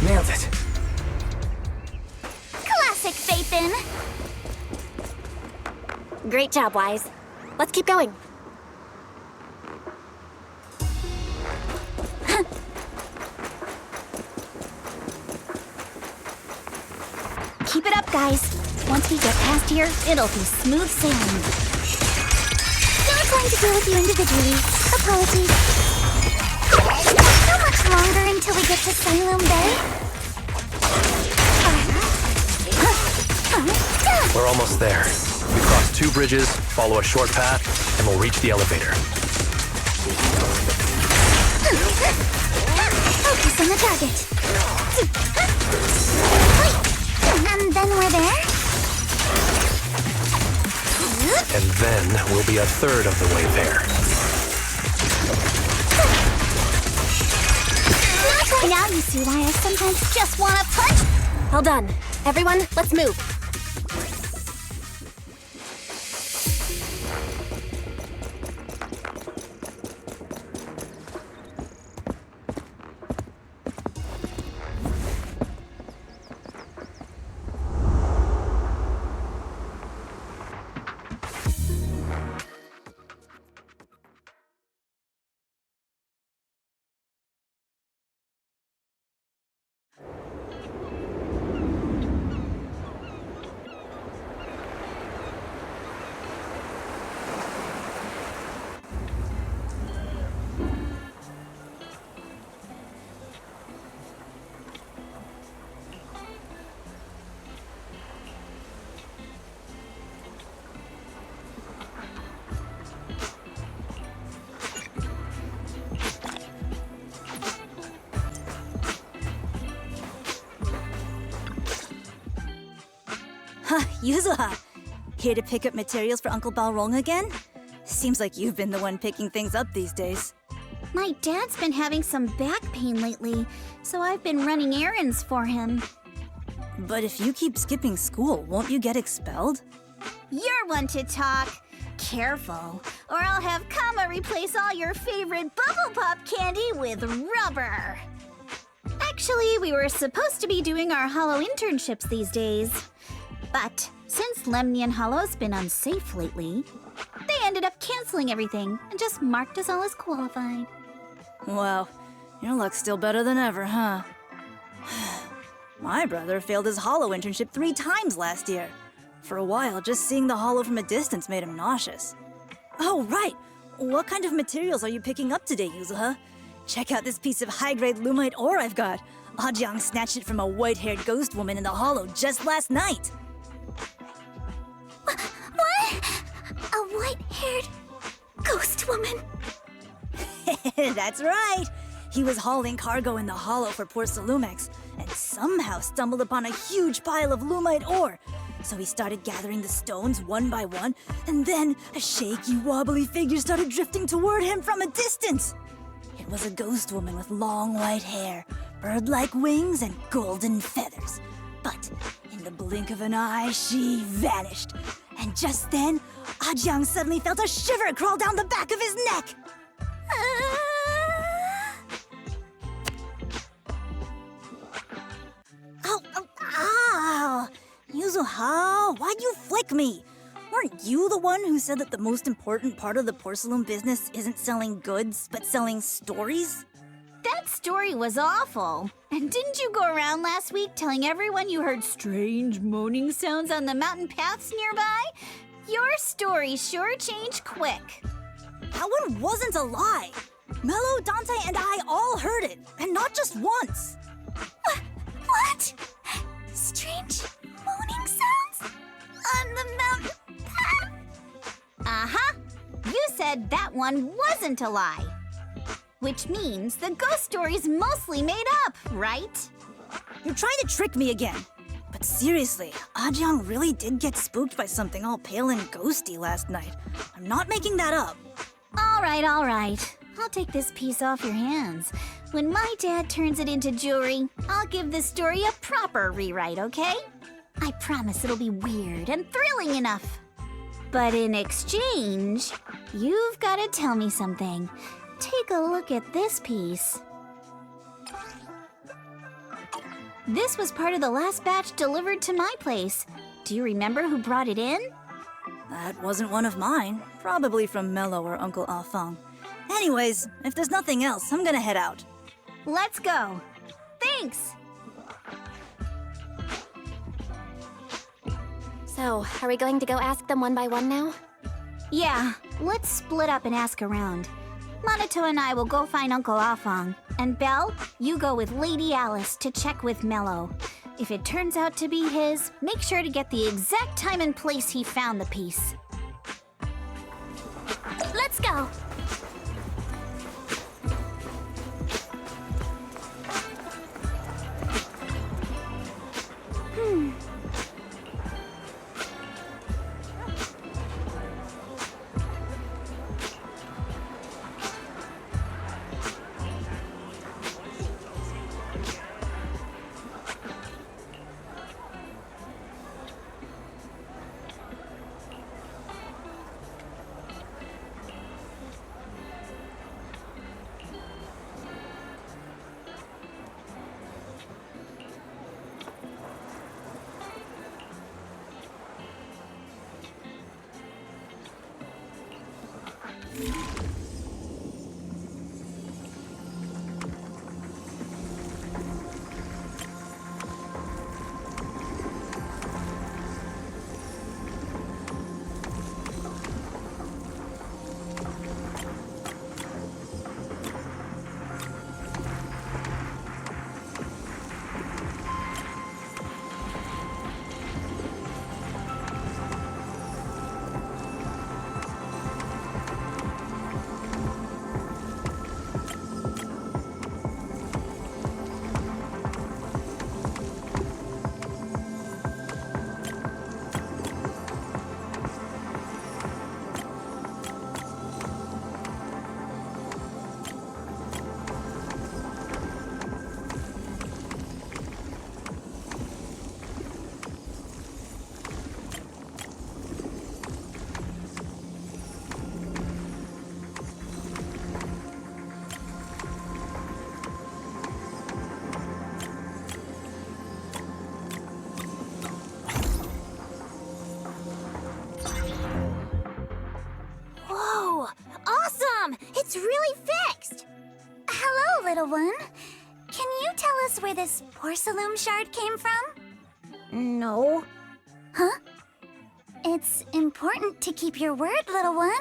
Nailed it. Classic Faithin! Great job, Wise. Let's keep going. Keep it up, guys. Once we get past here, it'll be smooth sailing. Not going to deal with you individually. Apologies. How much longer until we get to Siloam Bay? We're almost there. We cross 2 bridges, follow a short path, and we'll reach the elevator. Focus on the target. And then we're there? And then we'll be a third of the way there. Now you see why I sometimes just want to punch. All done. Everyone, let's move. Yuzuha, here to pick up materials for Uncle Balrog again? Seems like you've been the one picking things up these days. My dad's been having some back pain lately, so I've been running errands for him. But if you keep skipping school, won't you get expelled? You're one to talk. Careful, or I'll have Kama replace all your favorite Bubble Pop candy with rubber. Actually, we were supposed to be doing our Hollow internships these days. But since Lemnian Hollow's been unsafe lately, they ended up canceling everything and just marked us all as qualified. Wow, your luck's still better than ever, huh? My brother failed his Hollow internship 3 times last year. For a while, just seeing the Hollow from a distance made him nauseous. Oh, right! What kind of materials are you picking up today, Yuzuha? Check out this piece of high-grade lumite ore I've got. Ajang snatched it from a white-haired ghost woman in the Hollow just last night. What? A white-haired ghost woman? That's right! He was hauling cargo in the Hollow for poor Salumex, and somehow stumbled upon a huge pile of lumite ore. So he started gathering the stones one by one, and then a shaky, wobbly figure started drifting toward him from a distance. It was a ghost woman with long white hair, bird-like wings, and golden feathers. But in the blink of an eye, she vanished. And just then, Ajang suddenly felt a shiver crawl down the back of his neck. Ow! Yuzuha, why'd you flick me? Weren't you the one who said that the most important part of the porcelain business isn't selling goods, but selling stories? That story was awful. And didn't you go around last week telling everyone you heard strange moaning sounds on the mountain paths nearby? Your story sure changed quick. That one wasn't a lie. Mello, Dante, and I all heard it, and not just once. What? Strange moaning sounds? On the mountain path? Uh-huh. You said that one wasn't a lie. Which means the ghost story's mostly made up, right? You're trying to trick me again. But seriously, Ajang really did get spooked by something all pale and ghosty last night. I'm not making that up. All right. I'll take this piece off your hands. When my dad turns it into jewelry, I'll give this story a proper rewrite, okay? I promise it'll be weird and thrilling enough. But in exchange, you've got to tell me something. Take a look at this piece. This was part of the last batch delivered to my place. Do you remember who brought it in? That wasn't one of mine. Probably from Mello or Uncle Afang. Anyways, if there's nothing else, I'm gonna head out. Let's go. Thanks. So, are we going to go ask them one by one now? Yeah, let's split up and ask around. Monato and I will go find Uncle Afang. And Belle, you go with Lady Alice to check with Mello. If it turns out to be his, make sure to get the exact time and place he found the piece. Let's go! little one. Can you tell us where this porcelain shard came from? No. Huh? It's important to keep your word, little one.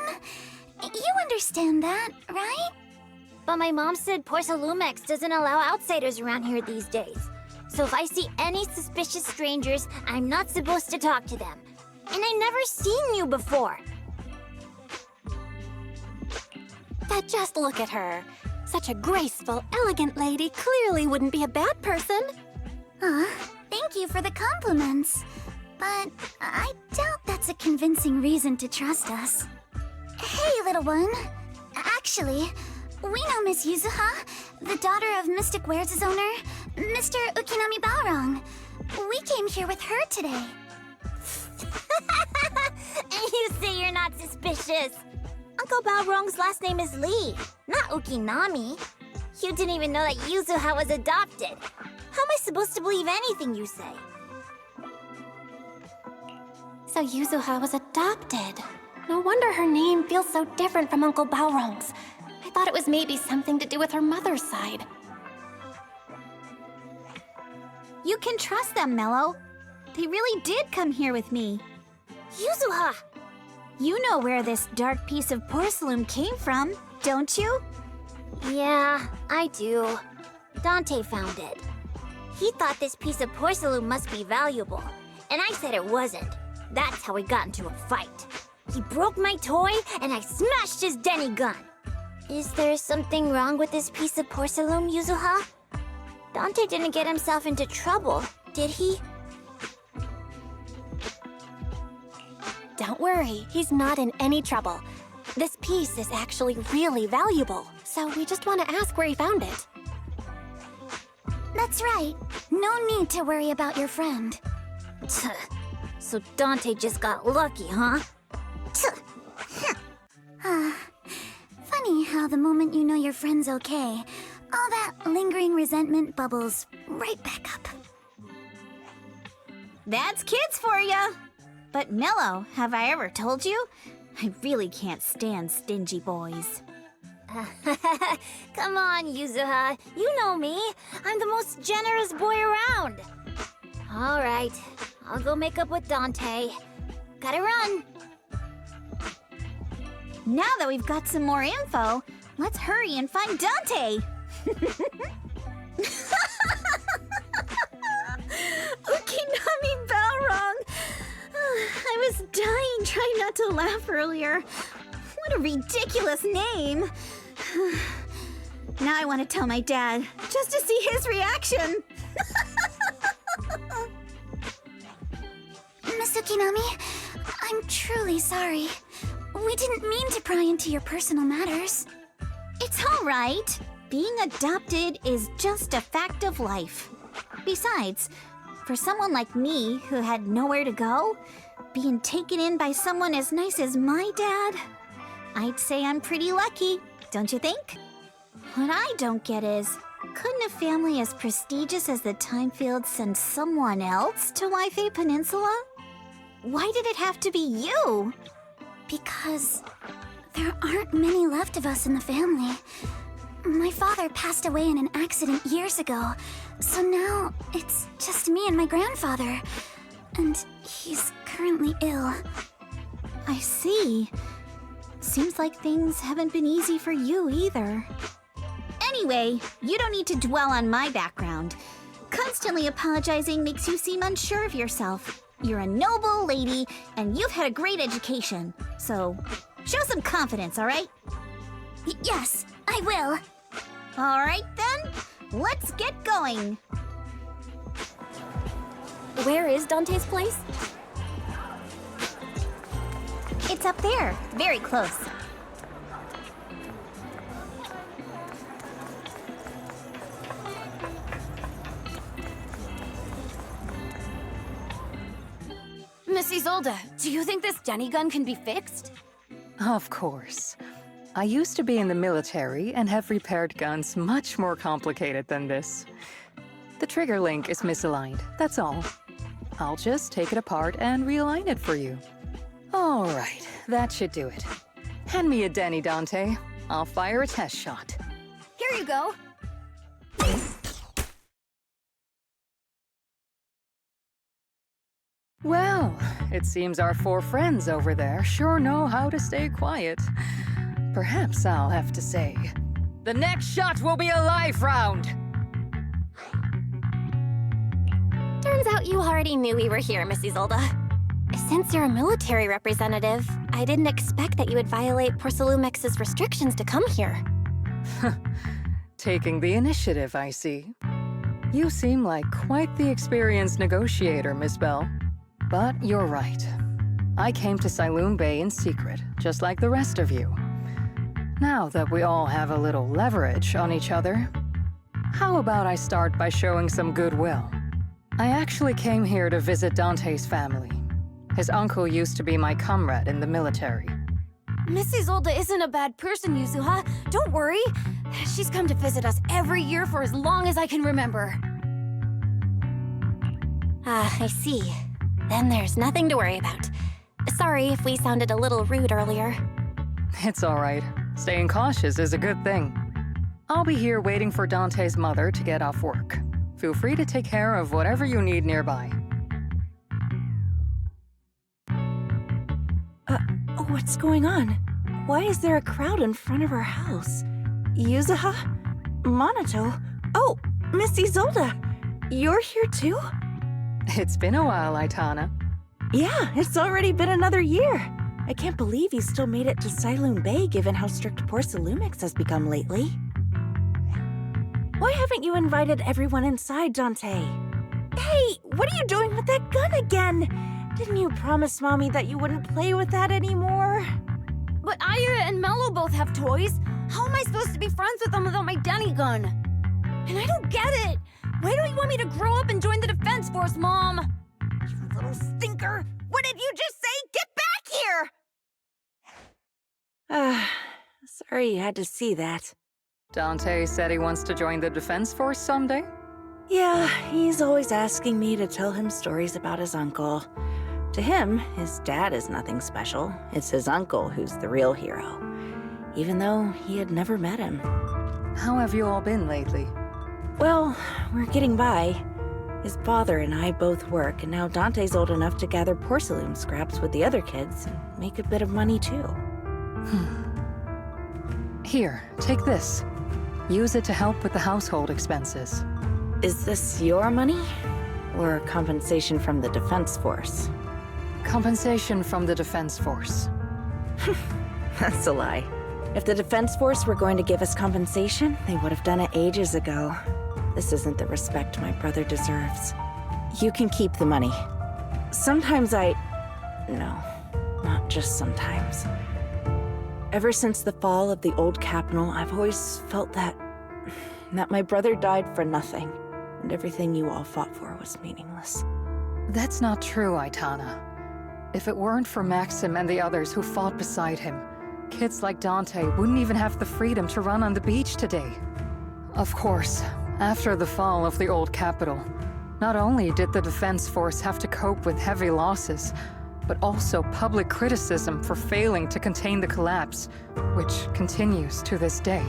You understand that, right? But my mom said Porcelumex doesn't allow outsiders around here these days. So if I see any suspicious strangers, I'm not supposed to talk to them. And I never seen you before. But just look at her. Such a graceful, elegant lady clearly wouldn't be a bad person. Thank you for the compliments. But I doubt that's a convincing reason to trust us. Hey, little one. Actually, we know Miss Yuzuha, the daughter of Mystic Wares' owner, Mr. Ukinami Balrong. We came here with her today. And you say you're not suspicious. Uncle Balrong's last name is Lee, not Ukinami. You didn't even know that Yuzuha was adopted. How am I supposed to believe anything you say? So Yuzuha was adopted. No wonder her name feels so different from Uncle Balrong's. I thought it was maybe something to do with her mother's side. You can trust them, Mello. They really did come here with me. Yuzuha! You know where this dark piece of porcelain came from, don't you? Yeah, I do. Dante found it. He thought this piece of porcelain must be valuable, and I said it wasn't. That's how we got into a fight. He broke my toy, and I smashed his Denny gun. Is there something wrong with this piece of porcelain, Yuzuha? Dante didn't get himself into trouble, did he? Don't worry, he's not in any trouble. This piece is actually really valuable, so we just want to ask where he found it. That's right. No need to worry about your friend. So Dante just got lucky, huh? Funny how the moment you know your friend's okay, all that lingering resentment bubbles right back up. That's kids for ya! But Mello, have I ever told you? I really can't stand stingy boys. Come on, Yuzuha. You know me. I'm the most generous boy around. All right. I'll go make up with Dante. Gotta run. Now that we've got some more info, let's hurry and find Dante! Ukinami Balrong! I was dying trying not to laugh earlier. What a ridiculous name! Now I want to tell my dad, just to see his reaction! Miss Ukinami, I'm truly sorry. We didn't mean to pry into your personal matters. It's all right. Being adopted is just a fact of life. Besides, for someone like me who had nowhere to go, being taken in by someone as nice as my dad, I'd say I'm pretty lucky, don't you think? What I don't get is, couldn't a family as prestigious as the Timefields send someone else to Waifei Peninsula? Why did it have to be you? Because there aren't many left of us in the family. My father passed away in an accident years ago, so now it's just me and my grandfather. And he's currently ill. I see. Seems like things haven't been easy for you either. Anyway, you don't need to dwell on my background. Constantly apologizing makes you seem unsure of yourself. You're a noble lady, and you've had a great education. So, show some confidence, all right? Yes, I will. All right, then. Let's get going. Where is Dante's place? It's up there, very close. Miss Isolde, do you think this Denny gun can be fixed? Of course. I used to be in the military and have repaired guns much more complicated than this. The trigger link is misaligned, that's all. I'll just take it apart and realign it for you. All right, that should do it. Hand me a Denny, Dante. I'll fire a test shot. Here you go. Well, it seems our 4 friends over there sure know how to stay quiet. Perhaps I'll have to say, the next shot will be a live round! Turns out you already knew we were here, Miss Isolde. Since you're a military representative, I didn't expect that you would violate Porcelumex's restrictions to come here. Taking the initiative, I see. You seem like quite the experienced negotiator, Miss Bell. But you're right. I came to Siloon Bay in secret, just like the rest of you. Now that we all have a little leverage on each other, how about I start by showing some goodwill? I actually came here to visit Dante's family. His uncle used to be my comrade in the military. Miss Isolde isn't a bad person, Yuzuha. Don't worry. She's come to visit us every year for as long as I can remember. Ah, I see. Then there's nothing to worry about. Sorry if we sounded a little rude earlier. It's all right. Staying cautious is a good thing. I'll be here waiting for Dante's mother to get off work. Feel free to take care of whatever you need nearby. What's going on? Why is there a crowd in front of our house? Yuzuha? Monato? Oh, Miss Isolde! You're here too? It's been a while, Aitana. Yeah, it's already been another year. I can't believe you still made it to Siloon Bay given how strict Porcelumix has become lately. Why haven't you invited everyone inside, Dante? Hey, what are you doing with that gun again? Didn't you promise Mommy that you wouldn't play with that anymore? But Aya and Mello both have toys. How am I supposed to be friends with them without my Denny gun? And I don't get it. Why don't you want me to grow up and join the Defense Force, Mom? You little stinker. What did you just say? Get back here! Sorry you had to see that. Dante said he wants to join the Defense Force someday? Yeah, he's always asking me to tell him stories about his uncle. To him, his dad is nothing special. It's his uncle who's the real hero, even though he had never met him. How have you all been lately? Well, we're getting by. His father and I both work, and now Dante's old enough to gather porcelain scraps with the other kids and make a bit of money too. Here, take this. Use it to help with the household expenses. Is this your money? Or compensation from the Defense Force? Compensation from the Defense Force. That's a lie. If the Defense Force were going to give us compensation, they would have done it ages ago. This isn't the respect my brother deserves. You can keep the money. Sometimes No, not just sometimes. Ever since the fall of the old capital, I've always felt that my brother died for nothing, and everything you all fought for was meaningless. That's not true, Aitana. If it weren't for Maxim and the others who fought beside him, kids like Dante wouldn't even have the freedom to run on the beach today. Of course, after the fall of the old capital, not only did the Defense Force have to cope with heavy losses, but also public criticism for failing to contain the collapse, which continues to this day.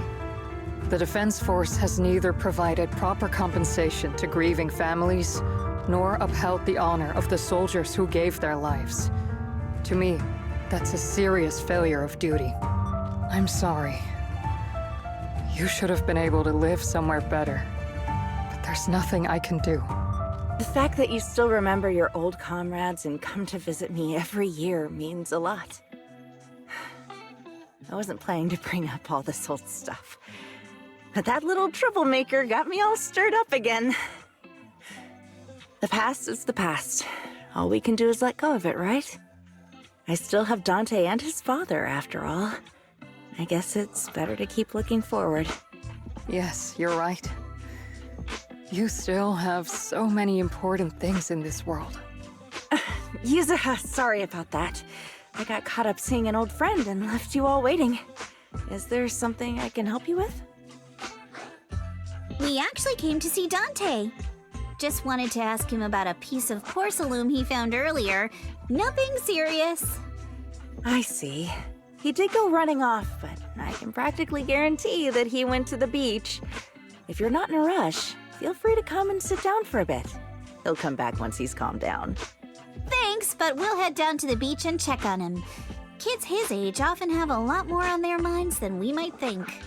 The Defense Force has neither provided proper compensation to grieving families, nor upheld the honor of the soldiers who gave their lives. To me, that's a serious failure of duty. I'm sorry. You should have been able to live somewhere better, but there's nothing I can do. The fact that you still remember your old comrades and come to visit me every year means a lot. I wasn't planning to bring up all this old stuff, but that little troublemaker got me all stirred up again. The past is the past. All we can do is let go of it, right? I still have Dante and his father, after all. I guess it's better to keep looking forward. Yes, you're right. You still have so many important things in this world. Yuzuha, sorry about that. I got caught up seeing an old friend and left you all waiting. Is there something I can help you with? We actually came to see Dante. Just wanted to ask him about a piece of porcelain he found earlier. Nothing serious. I see. He did go running off, but I can practically guarantee that he went to the beach. If you're not in a rush, feel free to come and sit down for a bit. He'll come back once he's calmed down. Thanks, but we'll head down to the beach and check on him. Kids his age often have a lot more on their minds than we might think.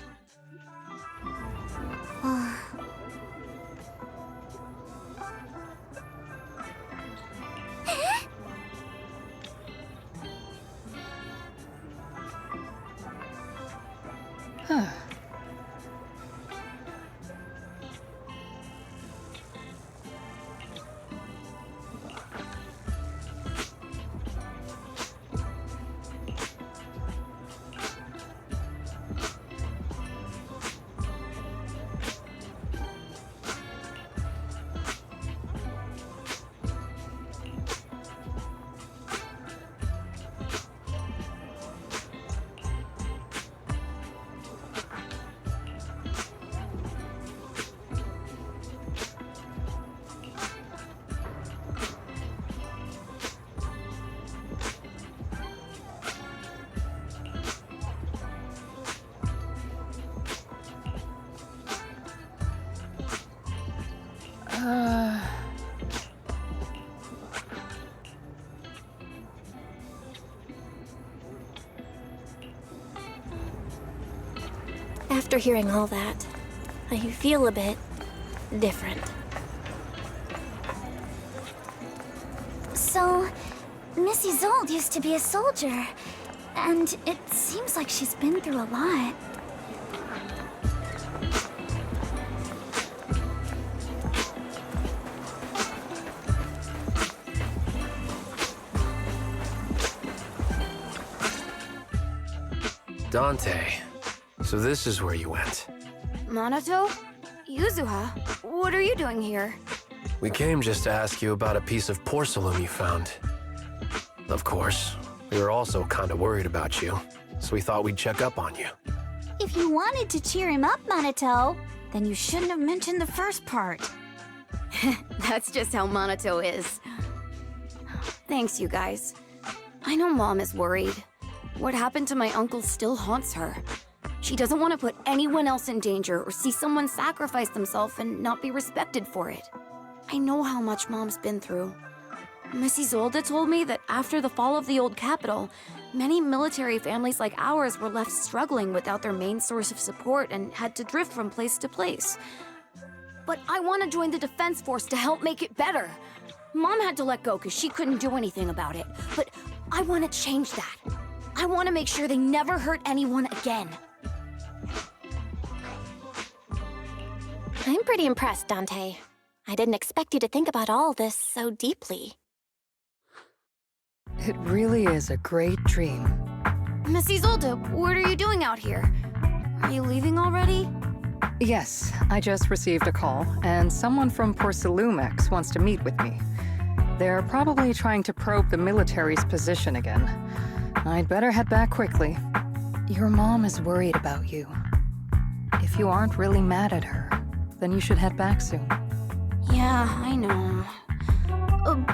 After hearing all that, I feel a bit different. So, Miss Isolde used to be a soldier, and it seems like she's been through a lot. Dante, so this is where you went. Minato? Yuzuha? What are you doing here? We came just to ask you about a piece of porcelain you found. Of course, we were also kinda worried about you, so we thought we'd check up on you. If you wanted to cheer him up, Minato, then you shouldn't have mentioned the first part. That's just how Minato is. Thanks, you guys. I know Mom is worried. What happened to my uncle still haunts her. She doesn't want to put anyone else in danger or see someone sacrifice themselves and not be respected for it. I know how much Mom's been through. Miss Isolde told me that after the fall of the old capital, many military families like ours were left struggling without their main source of support and had to drift from place to place. But I want to join the defense force to help make it better. Mom had to let go because she couldn't do anything about it, but I want to change that. I want to make sure they never hurt anyone again. I'm pretty impressed, Dante. I didn't expect you to think about all this so deeply. It really is a great dream. Miss Isolde, what are you doing out here? Are you leaving already? Yes, I just received a call, and someone from Porcelumex wants to meet with me. They're probably trying to probe the military's position again. I'd better head back quickly. Your mom is worried about you. If you aren't really mad at her, then you should head back soon. Yeah, I know.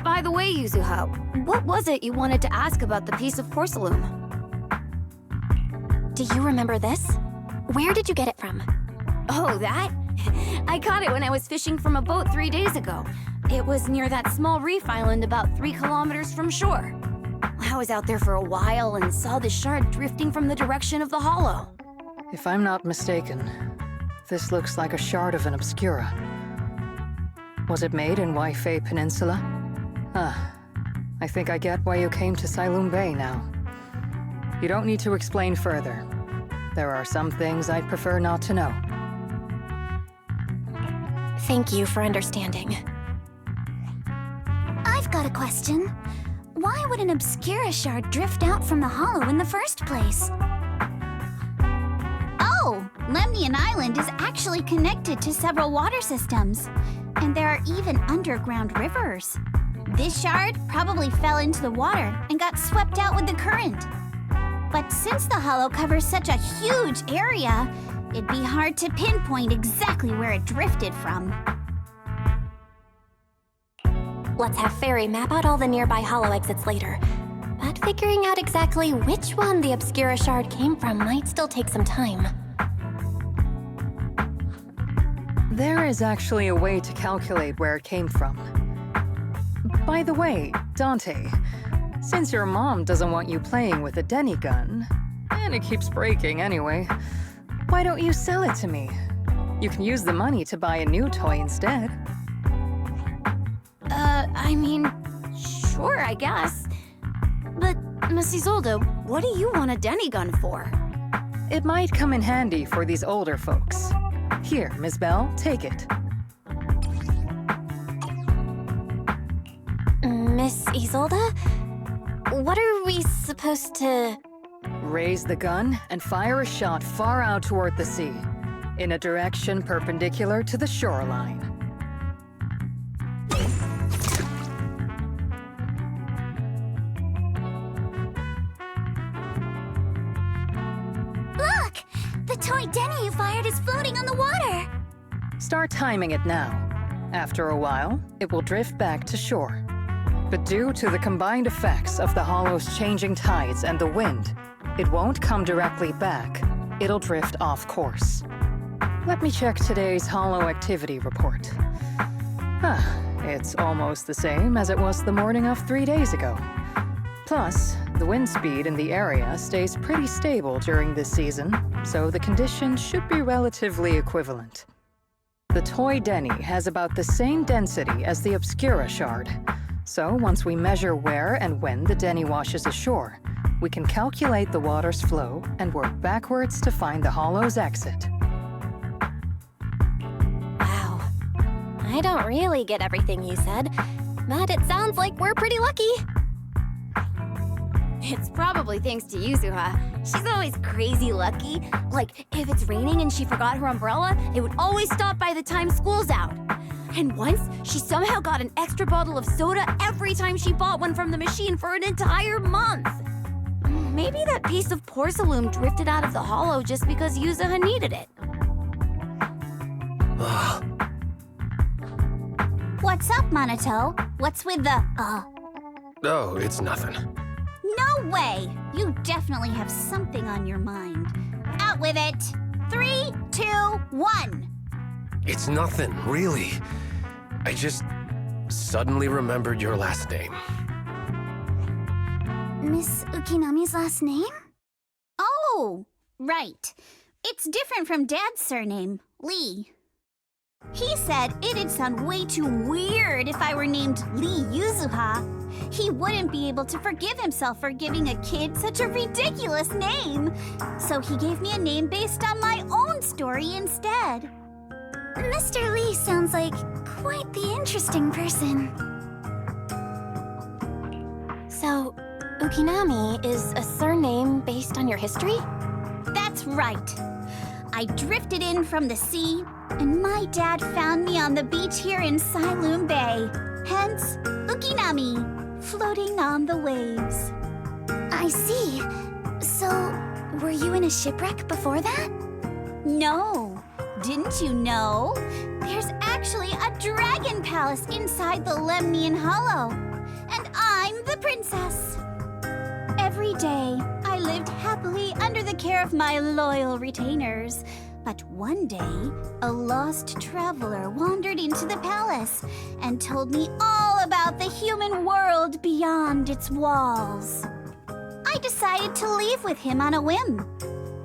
By the way, Yuzuha, what was it you wanted to ask about the piece of porcelain? Do you remember this? Where did you get it from? Oh, that? I caught it when I was fishing from a boat 3 days ago. It was near that small reef island about 3 kilometers from shore. I was out there for a while and saw the shard drifting from the direction of the hollow. If I'm not mistaken, this looks like a shard of an Obscura. Was it made in Waifei Peninsula? I think I get why you came to Sailoon Bay now. You don't need to explain further. There are some things I'd prefer not to know. Thank you for understanding. I've got a question. Why would an Obscura shard drift out from the hollow in the first place? Oh, Lemnian Island is actually connected to several water systems. And there are even underground rivers. This shard probably fell into the water and got swept out with the current. But since the hollow covers such a huge area, it'd be hard to pinpoint exactly where it drifted from. Let's have Fairy map out all the nearby hollow exits later. But figuring out exactly which one the Obscura shard came from might still take some time. There is actually a way to calculate where it came from. By the way, Dante, since your mom doesn't want you playing with a Denny gun, and it keeps breaking anyway, why don't you sell it to me? You can use the money to buy a new toy instead. I mean, sure, I guess. But, Miss Isolde, what do you want a Denny gun for? It might come in handy for these older folks. Here, Miss Bell, take it. Miss Isolde? What are we supposed to... Raise the gun and fire a shot far out toward the sea, in a direction perpendicular to the shoreline. Look! The toy Denny you fired is floating on the water! Start timing it now. After a while, it will drift back to shore. But due to the combined effects of the hollow's changing tides and the wind, it won't come directly back. It'll drift off course. Let me check today's hollow activity report. It's almost the same as it was the morning of 3 days ago. Plus, the wind speed in the area stays pretty stable during this season, so the conditions should be relatively equivalent. The toy Denny has about the same density as the Obscura shard, so once we measure where and when the Denny washes ashore, we can calculate the water's flow and work backwards to find the hollow's exit. Wow. I don't really get everything you said, but it sounds like we're pretty lucky. It's probably thanks to Yuzuha. She's always crazy lucky. Like, if it's raining and she forgot her umbrella, it would always stop by the time school's out. And once, she somehow got an extra bottle of soda every time she bought one from the machine for an entire month. Maybe that piece of porcelain drifted out of the hollow just because Yuzuha needed it. What's up, Monato? What's with the, Oh, it's nothing. No way! You definitely have something on your mind. Out with it! 3, 2, 1! It's nothing, really. I just suddenly remembered your last name. Miss Ukinami's last name? Oh, right. It's different from Dad's surname, Lee. He said it'd sound way too weird if I were named Lee Yuzuha. He wouldn't be able to forgive himself for giving a kid such a ridiculous name. So he gave me a name based on my own story instead. Mr. Lee sounds like quite the interesting person. So, Ukinami is a surname based on your history? That's right. I drifted in from the sea, and my dad found me on the beach here in Sailoom Bay. Hence, Ukinami, floating on the waves. I see. So, were you in a shipwreck before that? No. Didn't you know? There's actually a dragon palace inside the Lemnian Hollow. And I'm the princess. Every day, I lived happily under the care of my loyal retainers. But one day, a lost traveler wandered into the palace and told me all about the human world beyond its walls. I decided to leave with him on a whim.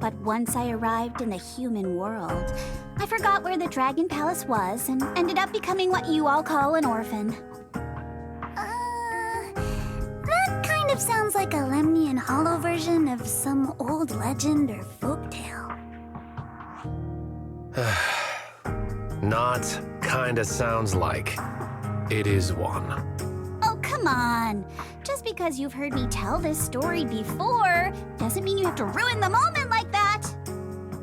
But once I arrived in the human world, I forgot where the Dragon Palace was and ended up becoming what you all call an orphan. That kind of sounds like a Lemnian Hollow version of some old legend or folktale. Not kinda sounds like. It is one. Oh, come on. Just because you've heard me tell this story before doesn't mean you have to ruin the moment like that.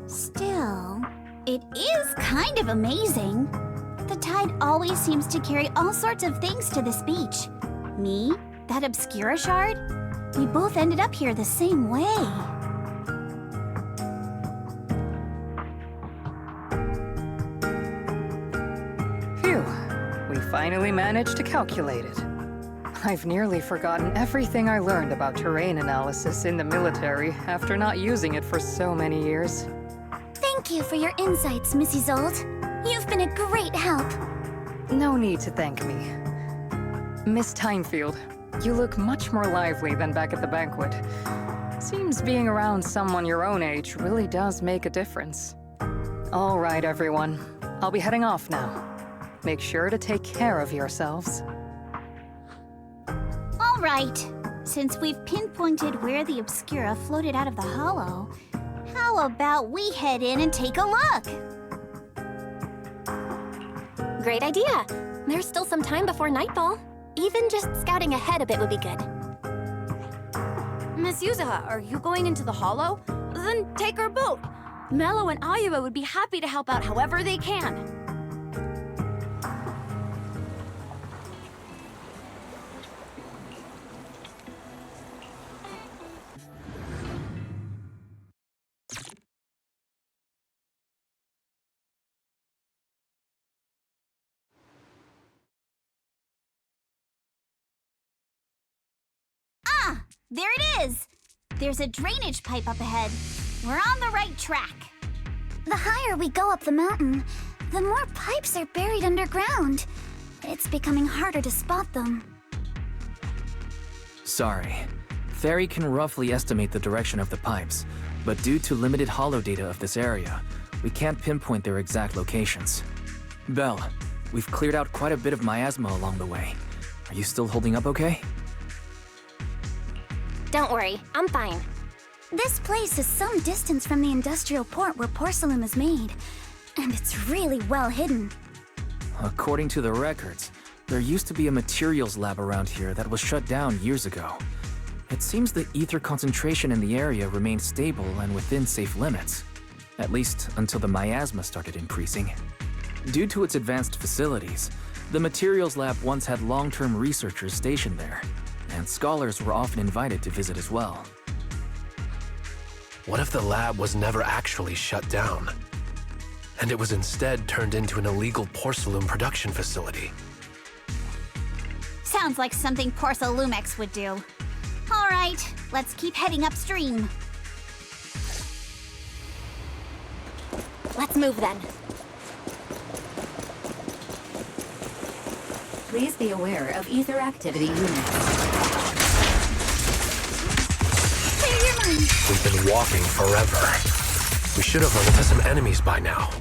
Still, it is kind of amazing. The tide always seems to carry all sorts of things to this beach. Me, that Obscura shard, we both ended up here the same way. Phew, we finally managed to calculate it. I've nearly forgotten everything I learned about terrain analysis in the military after not using it for so many years. Thank you for your insights, Miss Isolde. You've been a great help. No need to thank me. Miss Timefield, you look much more lively than back at the banquet. Seems being around someone your own age really does make a difference. All right, everyone. I'll be heading off now. Make sure to take care of yourselves. All right. Since we've pinpointed where the Obscura floated out of the hollow, how about we head in and take a look? Great idea. There's still some time before nightfall. Even just scouting ahead a bit would be good. Miss Yuzaha, are you going into the hollow? Then take our boat. Mello and Ayuba would be happy to help out however they can. There it is! There's a drainage pipe up ahead. We're on the right track. The higher we go up the mountain, the more pipes are buried underground. It's becoming harder to spot them. Sorry. Ferry can roughly estimate the direction of the pipes, but due to limited holo data of this area, we can't pinpoint their exact locations. Belle, we've cleared out quite a bit of miasma along the way. Are you still holding up okay? Don't worry, I'm fine. This place is some distance from the industrial port where porcelain is made, and it's really well hidden. According to the records, there used to be a materials lab around here that was shut down years ago. It seems the ether concentration in the area remained stable and within safe limits, at least until the miasma started increasing. Due to its advanced facilities, the materials lab once had long-term researchers stationed there, and scholars were often invited to visit as well. What if the lab was never actually shut down, and it was instead turned into an illegal porcelain production facility? Sounds like something Porcelumex would do. All right, let's keep heading upstream. Let's move then. Please be aware of ether activity units. We've been walking forever. We should have run into some enemies by now.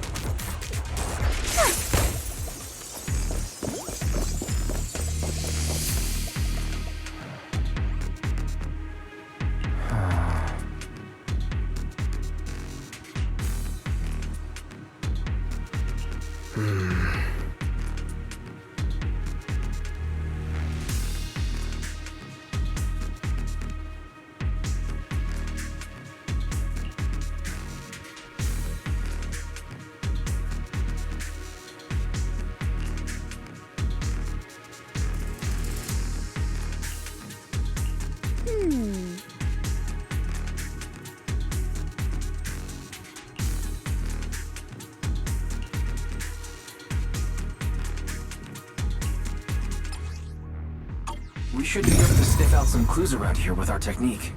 We should be able to sniff out some clues around here with our technique.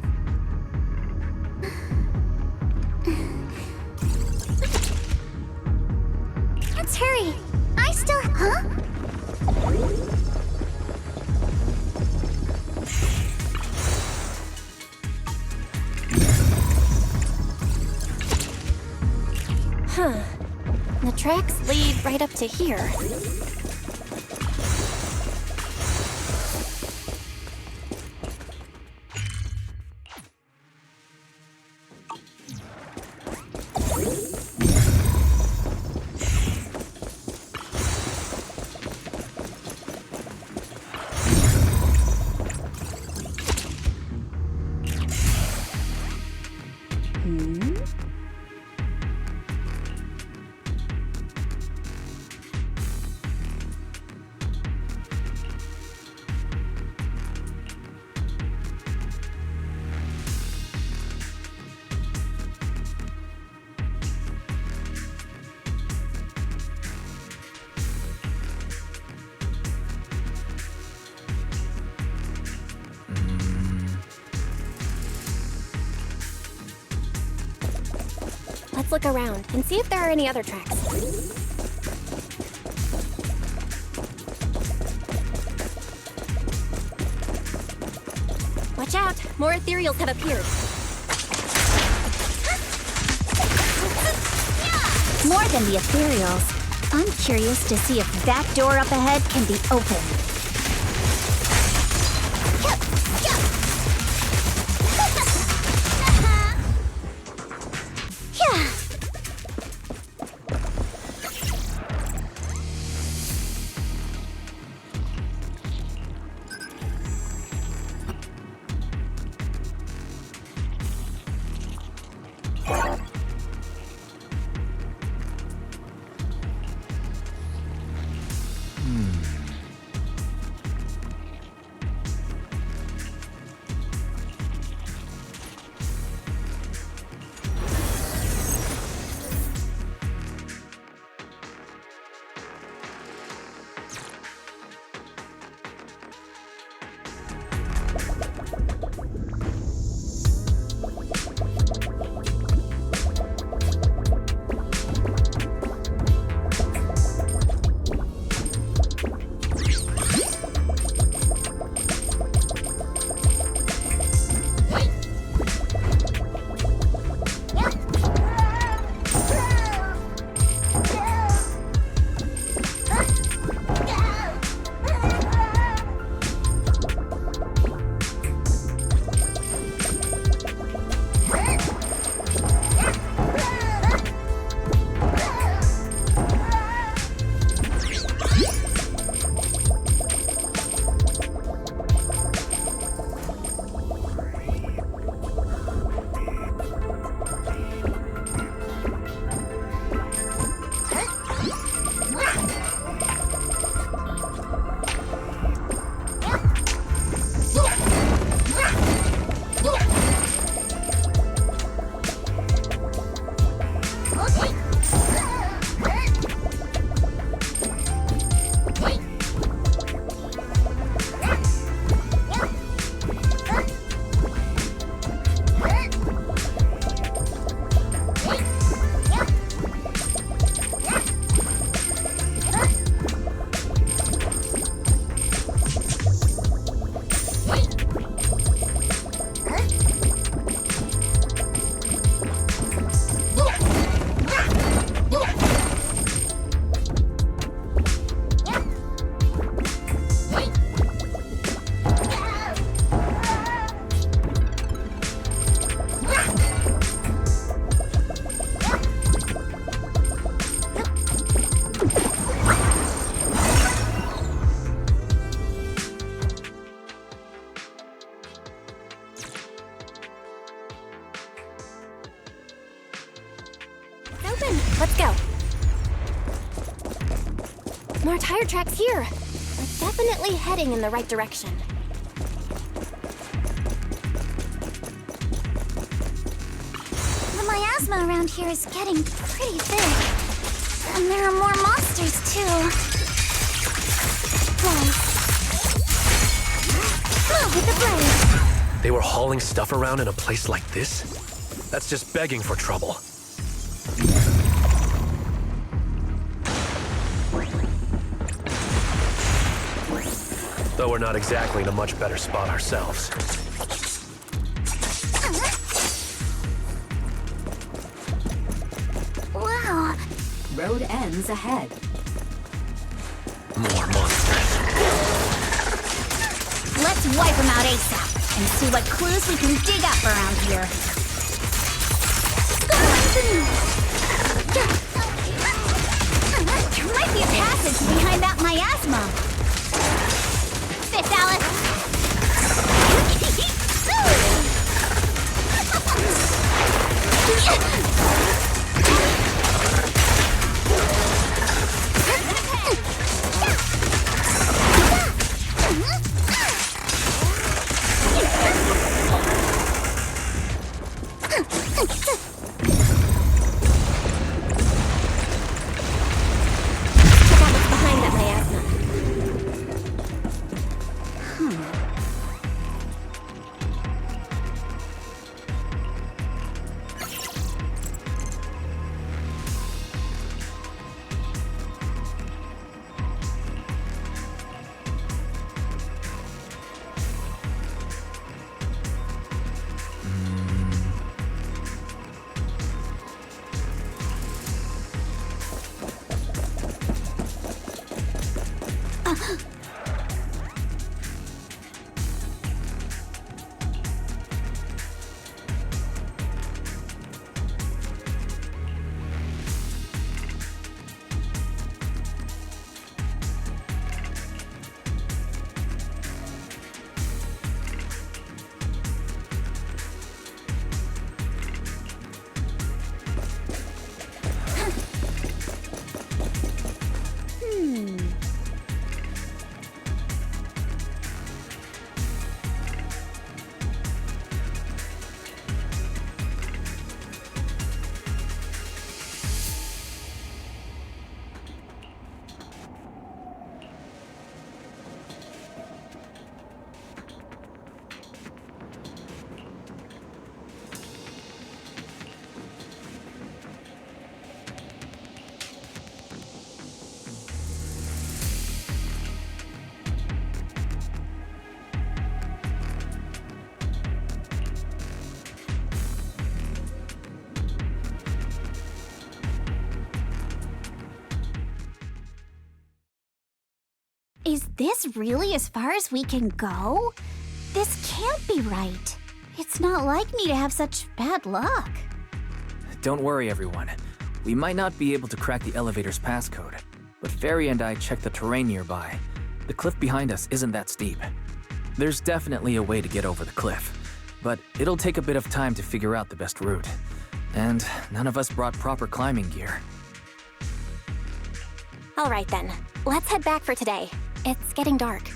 Let's hurry. I still... Huh? Huh. The tracks lead right up to here. Let's look around and see if there are any other tracks. Watch out! More ethereals have appeared. More than the ethereals. I'm curious to see if that door up ahead can be opened. Let's go. More tire tracks here. We're definitely heading in the right direction. The miasma around here is getting pretty thick. And there are more monsters, too. Move with the blade. They were hauling stuff around in a place like this? That's just begging for trouble. Though we're not exactly in a much better spot ourselves. Wow. Road ends ahead. More monsters. Let's wipe them out ASAP and see what clues we can dig up around here. There might be a passage behind that miasma. Fifth, Alice. Check out what's behind that miasma. Is this really as far as we can go? This can't be right. It's not like me to have such bad luck. Don't worry, everyone. We might not be able to crack the elevator's passcode, but Fairy and I checked the terrain nearby. The cliff behind us isn't that steep. There's definitely a way to get over the cliff, but it'll take a bit of time to figure out the best route. And none of us brought proper climbing gear. All right then, let's head back for today. It's getting dark.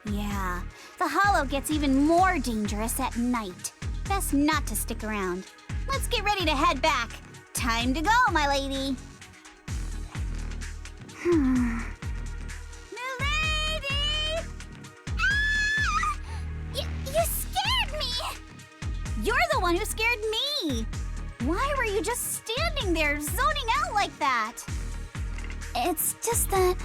Yeah, the hollow gets even more dangerous at night. Best not to stick around. Let's get ready to head back. Time to go, my lady. Milady! Ah! You scared me! You're the one who scared me! Why were you just standing there, zoning out like that? It's just that...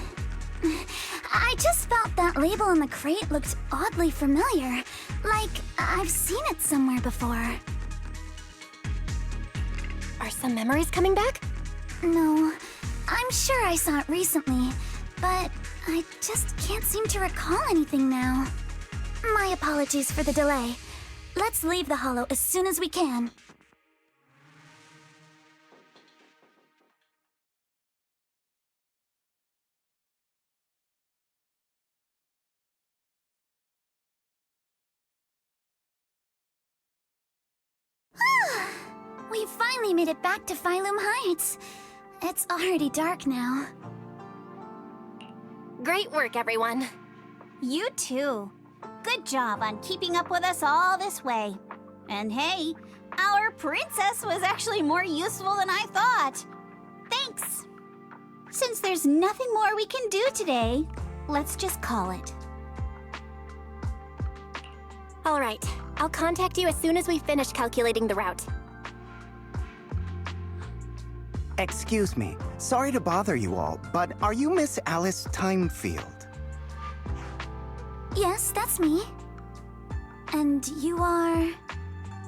I just felt that label on the crate looked oddly familiar. Like, I've seen it somewhere before. Are some memories coming back? No, I'm sure I saw it recently, but I just can't seem to recall anything now. My apologies for the delay. Let's leave the hollow as soon as we can. We finally made it back to Phylum Heights. It's already dark now. Great work, everyone. You too. Good job on keeping up with us all this way. And hey, our princess was actually more useful than I thought. Thanks. Since there's nothing more we can do today, let's just call it. All right, I'll contact you as soon as we finish calculating the route. Excuse me. Sorry to bother you all, but are you Miss Alice Timefield? Yes, that's me. And you are...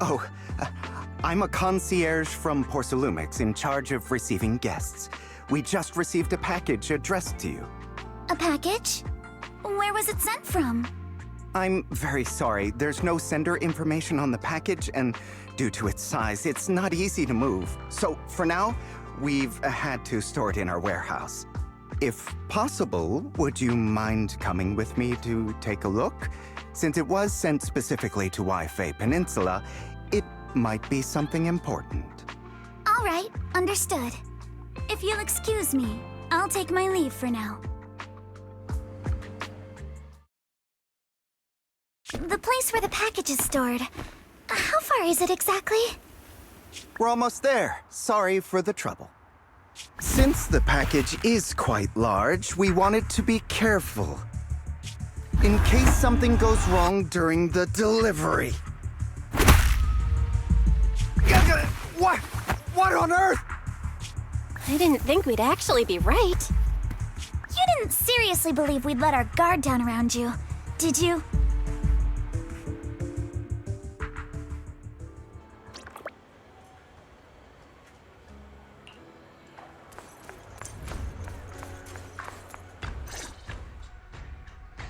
Oh, I'm a concierge from Porcelumix in charge of receiving guests. We just received a package addressed to you. A package? Where was it sent from? I'm very sorry. There's no sender information on the package, and due to its size, it's not easy to move. So, for now, we've had to store it in our warehouse. If possible, would you mind coming with me to take a look? Since it was sent specifically to Wi-Fi Peninsula, it might be something important. All right, understood. If you'll excuse me, I'll take my leave for now. The place where the package is stored. How far is it exactly? We're almost there. Sorry for the trouble. Since the package is quite large, we wanted to be careful. In case something goes wrong during the delivery. What? What on earth? I didn't think we'd actually be right. You didn't seriously believe we'd let our guard down around you, did you?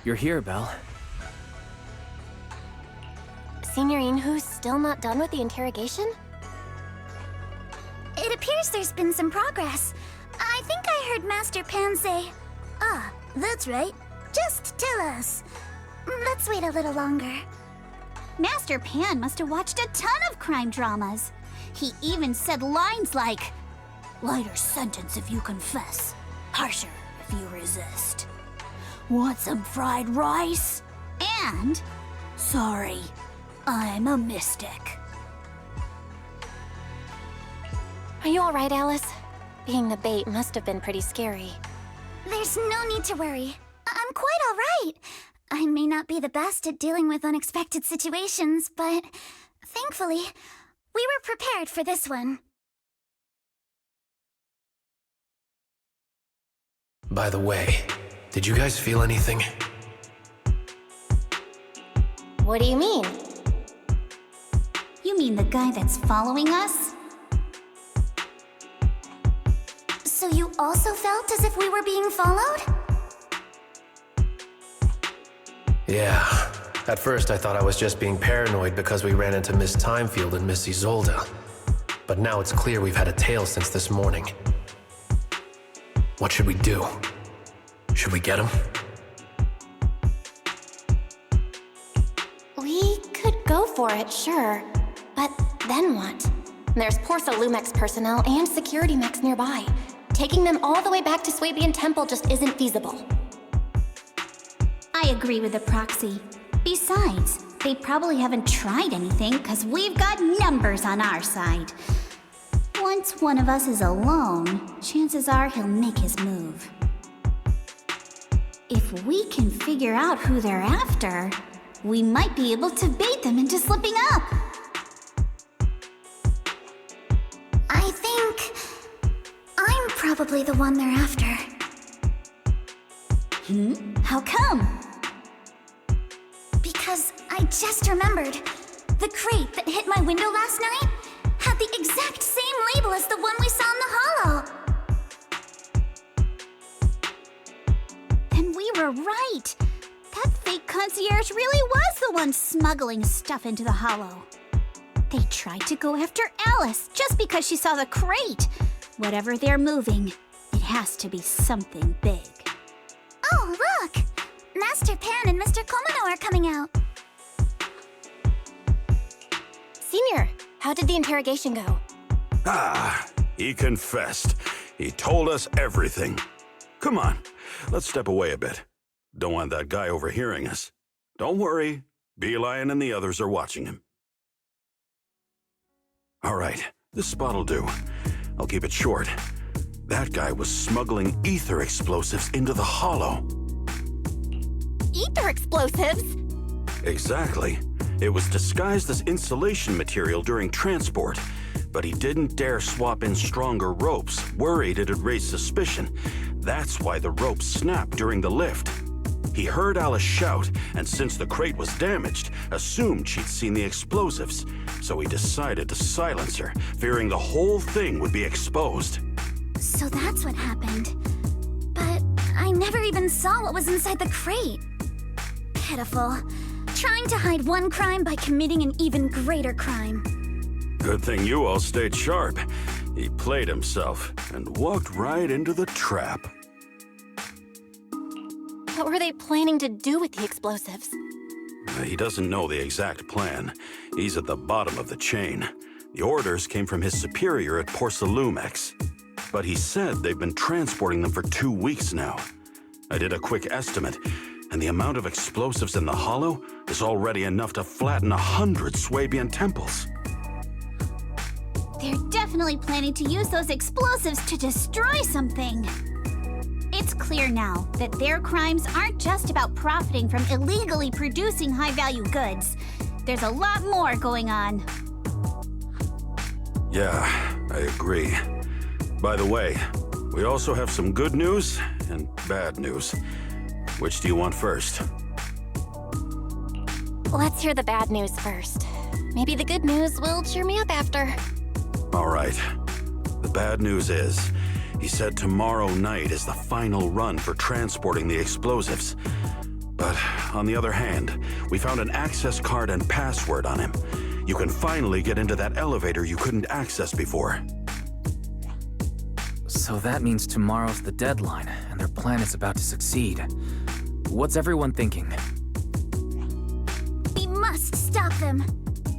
You're here, Belle. Signorine Who's still not done with the interrogation? It appears there's been some progress. I think I heard Master Pan say, "Ah, that's right. Just tell us." Let's wait a little longer. Master Pan must have watched a ton of crime dramas. He even said lines like, "Lighter sentence if you confess, harsher if you resist. Want some fried rice?" And, "Sorry, I'm a mystic." Are you all right, Alice? Being the bait must have been pretty scary. There's no need to worry. I'm quite all right. I may not be the best at dealing with unexpected situations, but thankfully, we were prepared for this one. By the way, did you guys feel anything? What do you mean? You mean the guy that's following us? So you also felt as if we were being followed? Yeah. At first I thought I was just being paranoid because we ran into Miss Timefield and Miss Isolde. But now it's clear we've had a tail since this morning. What should we do? Should we get him? We could go for it, sure. But then what? There's Porsalumex personnel and security mechs nearby. Taking them all the way back to Swabian Temple just isn't feasible. I agree with the proxy. Besides, they probably haven't tried anything because we've got numbers on our side. Once one of us is alone, chances are he'll make his move. If we can figure out who they're after, we might be able to bait them into slipping up. I think I'm probably the one they're after. How come? Because I just remembered. The crate that hit my window last night had the exact same label as the one we saw in the hollow. Then we were right. That fake concierge really was the one smuggling stuff into the hollow. They tried to go after Alice just because she saw the crate. Whatever they're moving, it has to be something big. Oh, look! Master Pan and Mr. Komino are coming out. Senior, how did the interrogation go? He confessed. He told us everything. Come on, let's step away a bit. Don't want that guy overhearing us. Don't worry, Beelion and the others are watching him. All right, this spot'll do. I'll keep it short. That guy was smuggling ether explosives into the hollow. Ether explosives? Exactly. It was disguised as insulation material during transport, but he didn't dare swap in stronger ropes, worried it'd raise suspicion. That's why the ropes snapped during the lift. He heard Alice shout, and since the crate was damaged, assumed she'd seen the explosives, so he decided to silence her, fearing the whole thing would be exposed. So that's what happened. But I never even saw what was inside the crate. Pitiful. Trying to hide one crime by committing an even greater crime. Good thing you all stayed sharp. He played himself and walked right into the trap. What were they planning to do with the explosives? He doesn't know the exact plan. He's at the bottom of the chain. The orders came from his superior at Porsalumex. But he said they've been transporting them for 2 weeks now. I did a quick estimate, and the amount of explosives in the hollow is already enough to flatten 100 Swabian temples. They're definitely planning to use those explosives to destroy something. It's clear now that their crimes aren't just about profiting from illegally producing high-value goods. There's a lot more going on. Yeah, I agree. By the way, we also have some good news and bad news. Which do you want first? Let's hear the bad news first. Maybe the good news will cheer me up after. All right. The bad news is, he said tomorrow night is the final run for transporting the explosives. But on the other hand, we found an access card and password on him. You can finally get into that elevator you couldn't access before. So that means tomorrow's the deadline, and their plan is about to succeed. What's everyone thinking? We must stop them.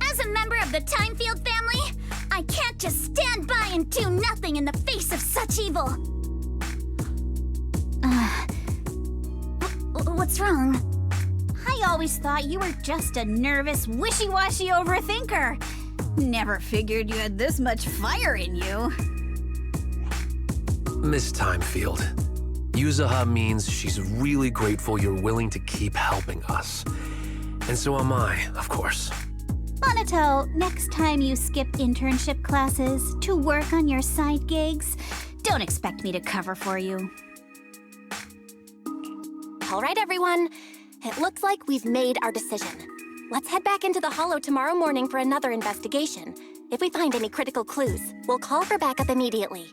As a member of the Timefield family, I can't just stand by and do nothing in the face of such evil. What's wrong? I always thought you were just a nervous, wishy-washy overthinker. Never figured you had this much fire in you. Miss Timefield, Yuzaha means she's really grateful you're willing to keep helping us. And so am I, of course. Monato, next time you skip internship classes to work on your side gigs, don't expect me to cover for you. All right, everyone. It looks like we've made our decision. Let's head back into the Hollow tomorrow morning for another investigation. If we find any critical clues, we'll call for backup immediately.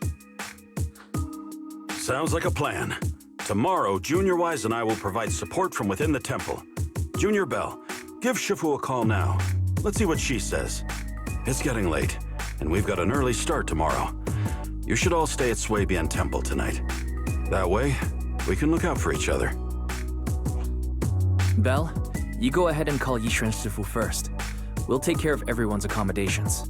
Sounds like a plan. Tomorrow, Junior Wise and I will provide support from within the temple. Junior Bell, give Shifu a call now. Let's see what she says. It's getting late, and we've got an early start tomorrow. You should all stay at Swabian Temple tonight. That way, we can look out for each other. Belle, you go ahead and call Yishuan Shifu first. We'll take care of everyone's accommodations.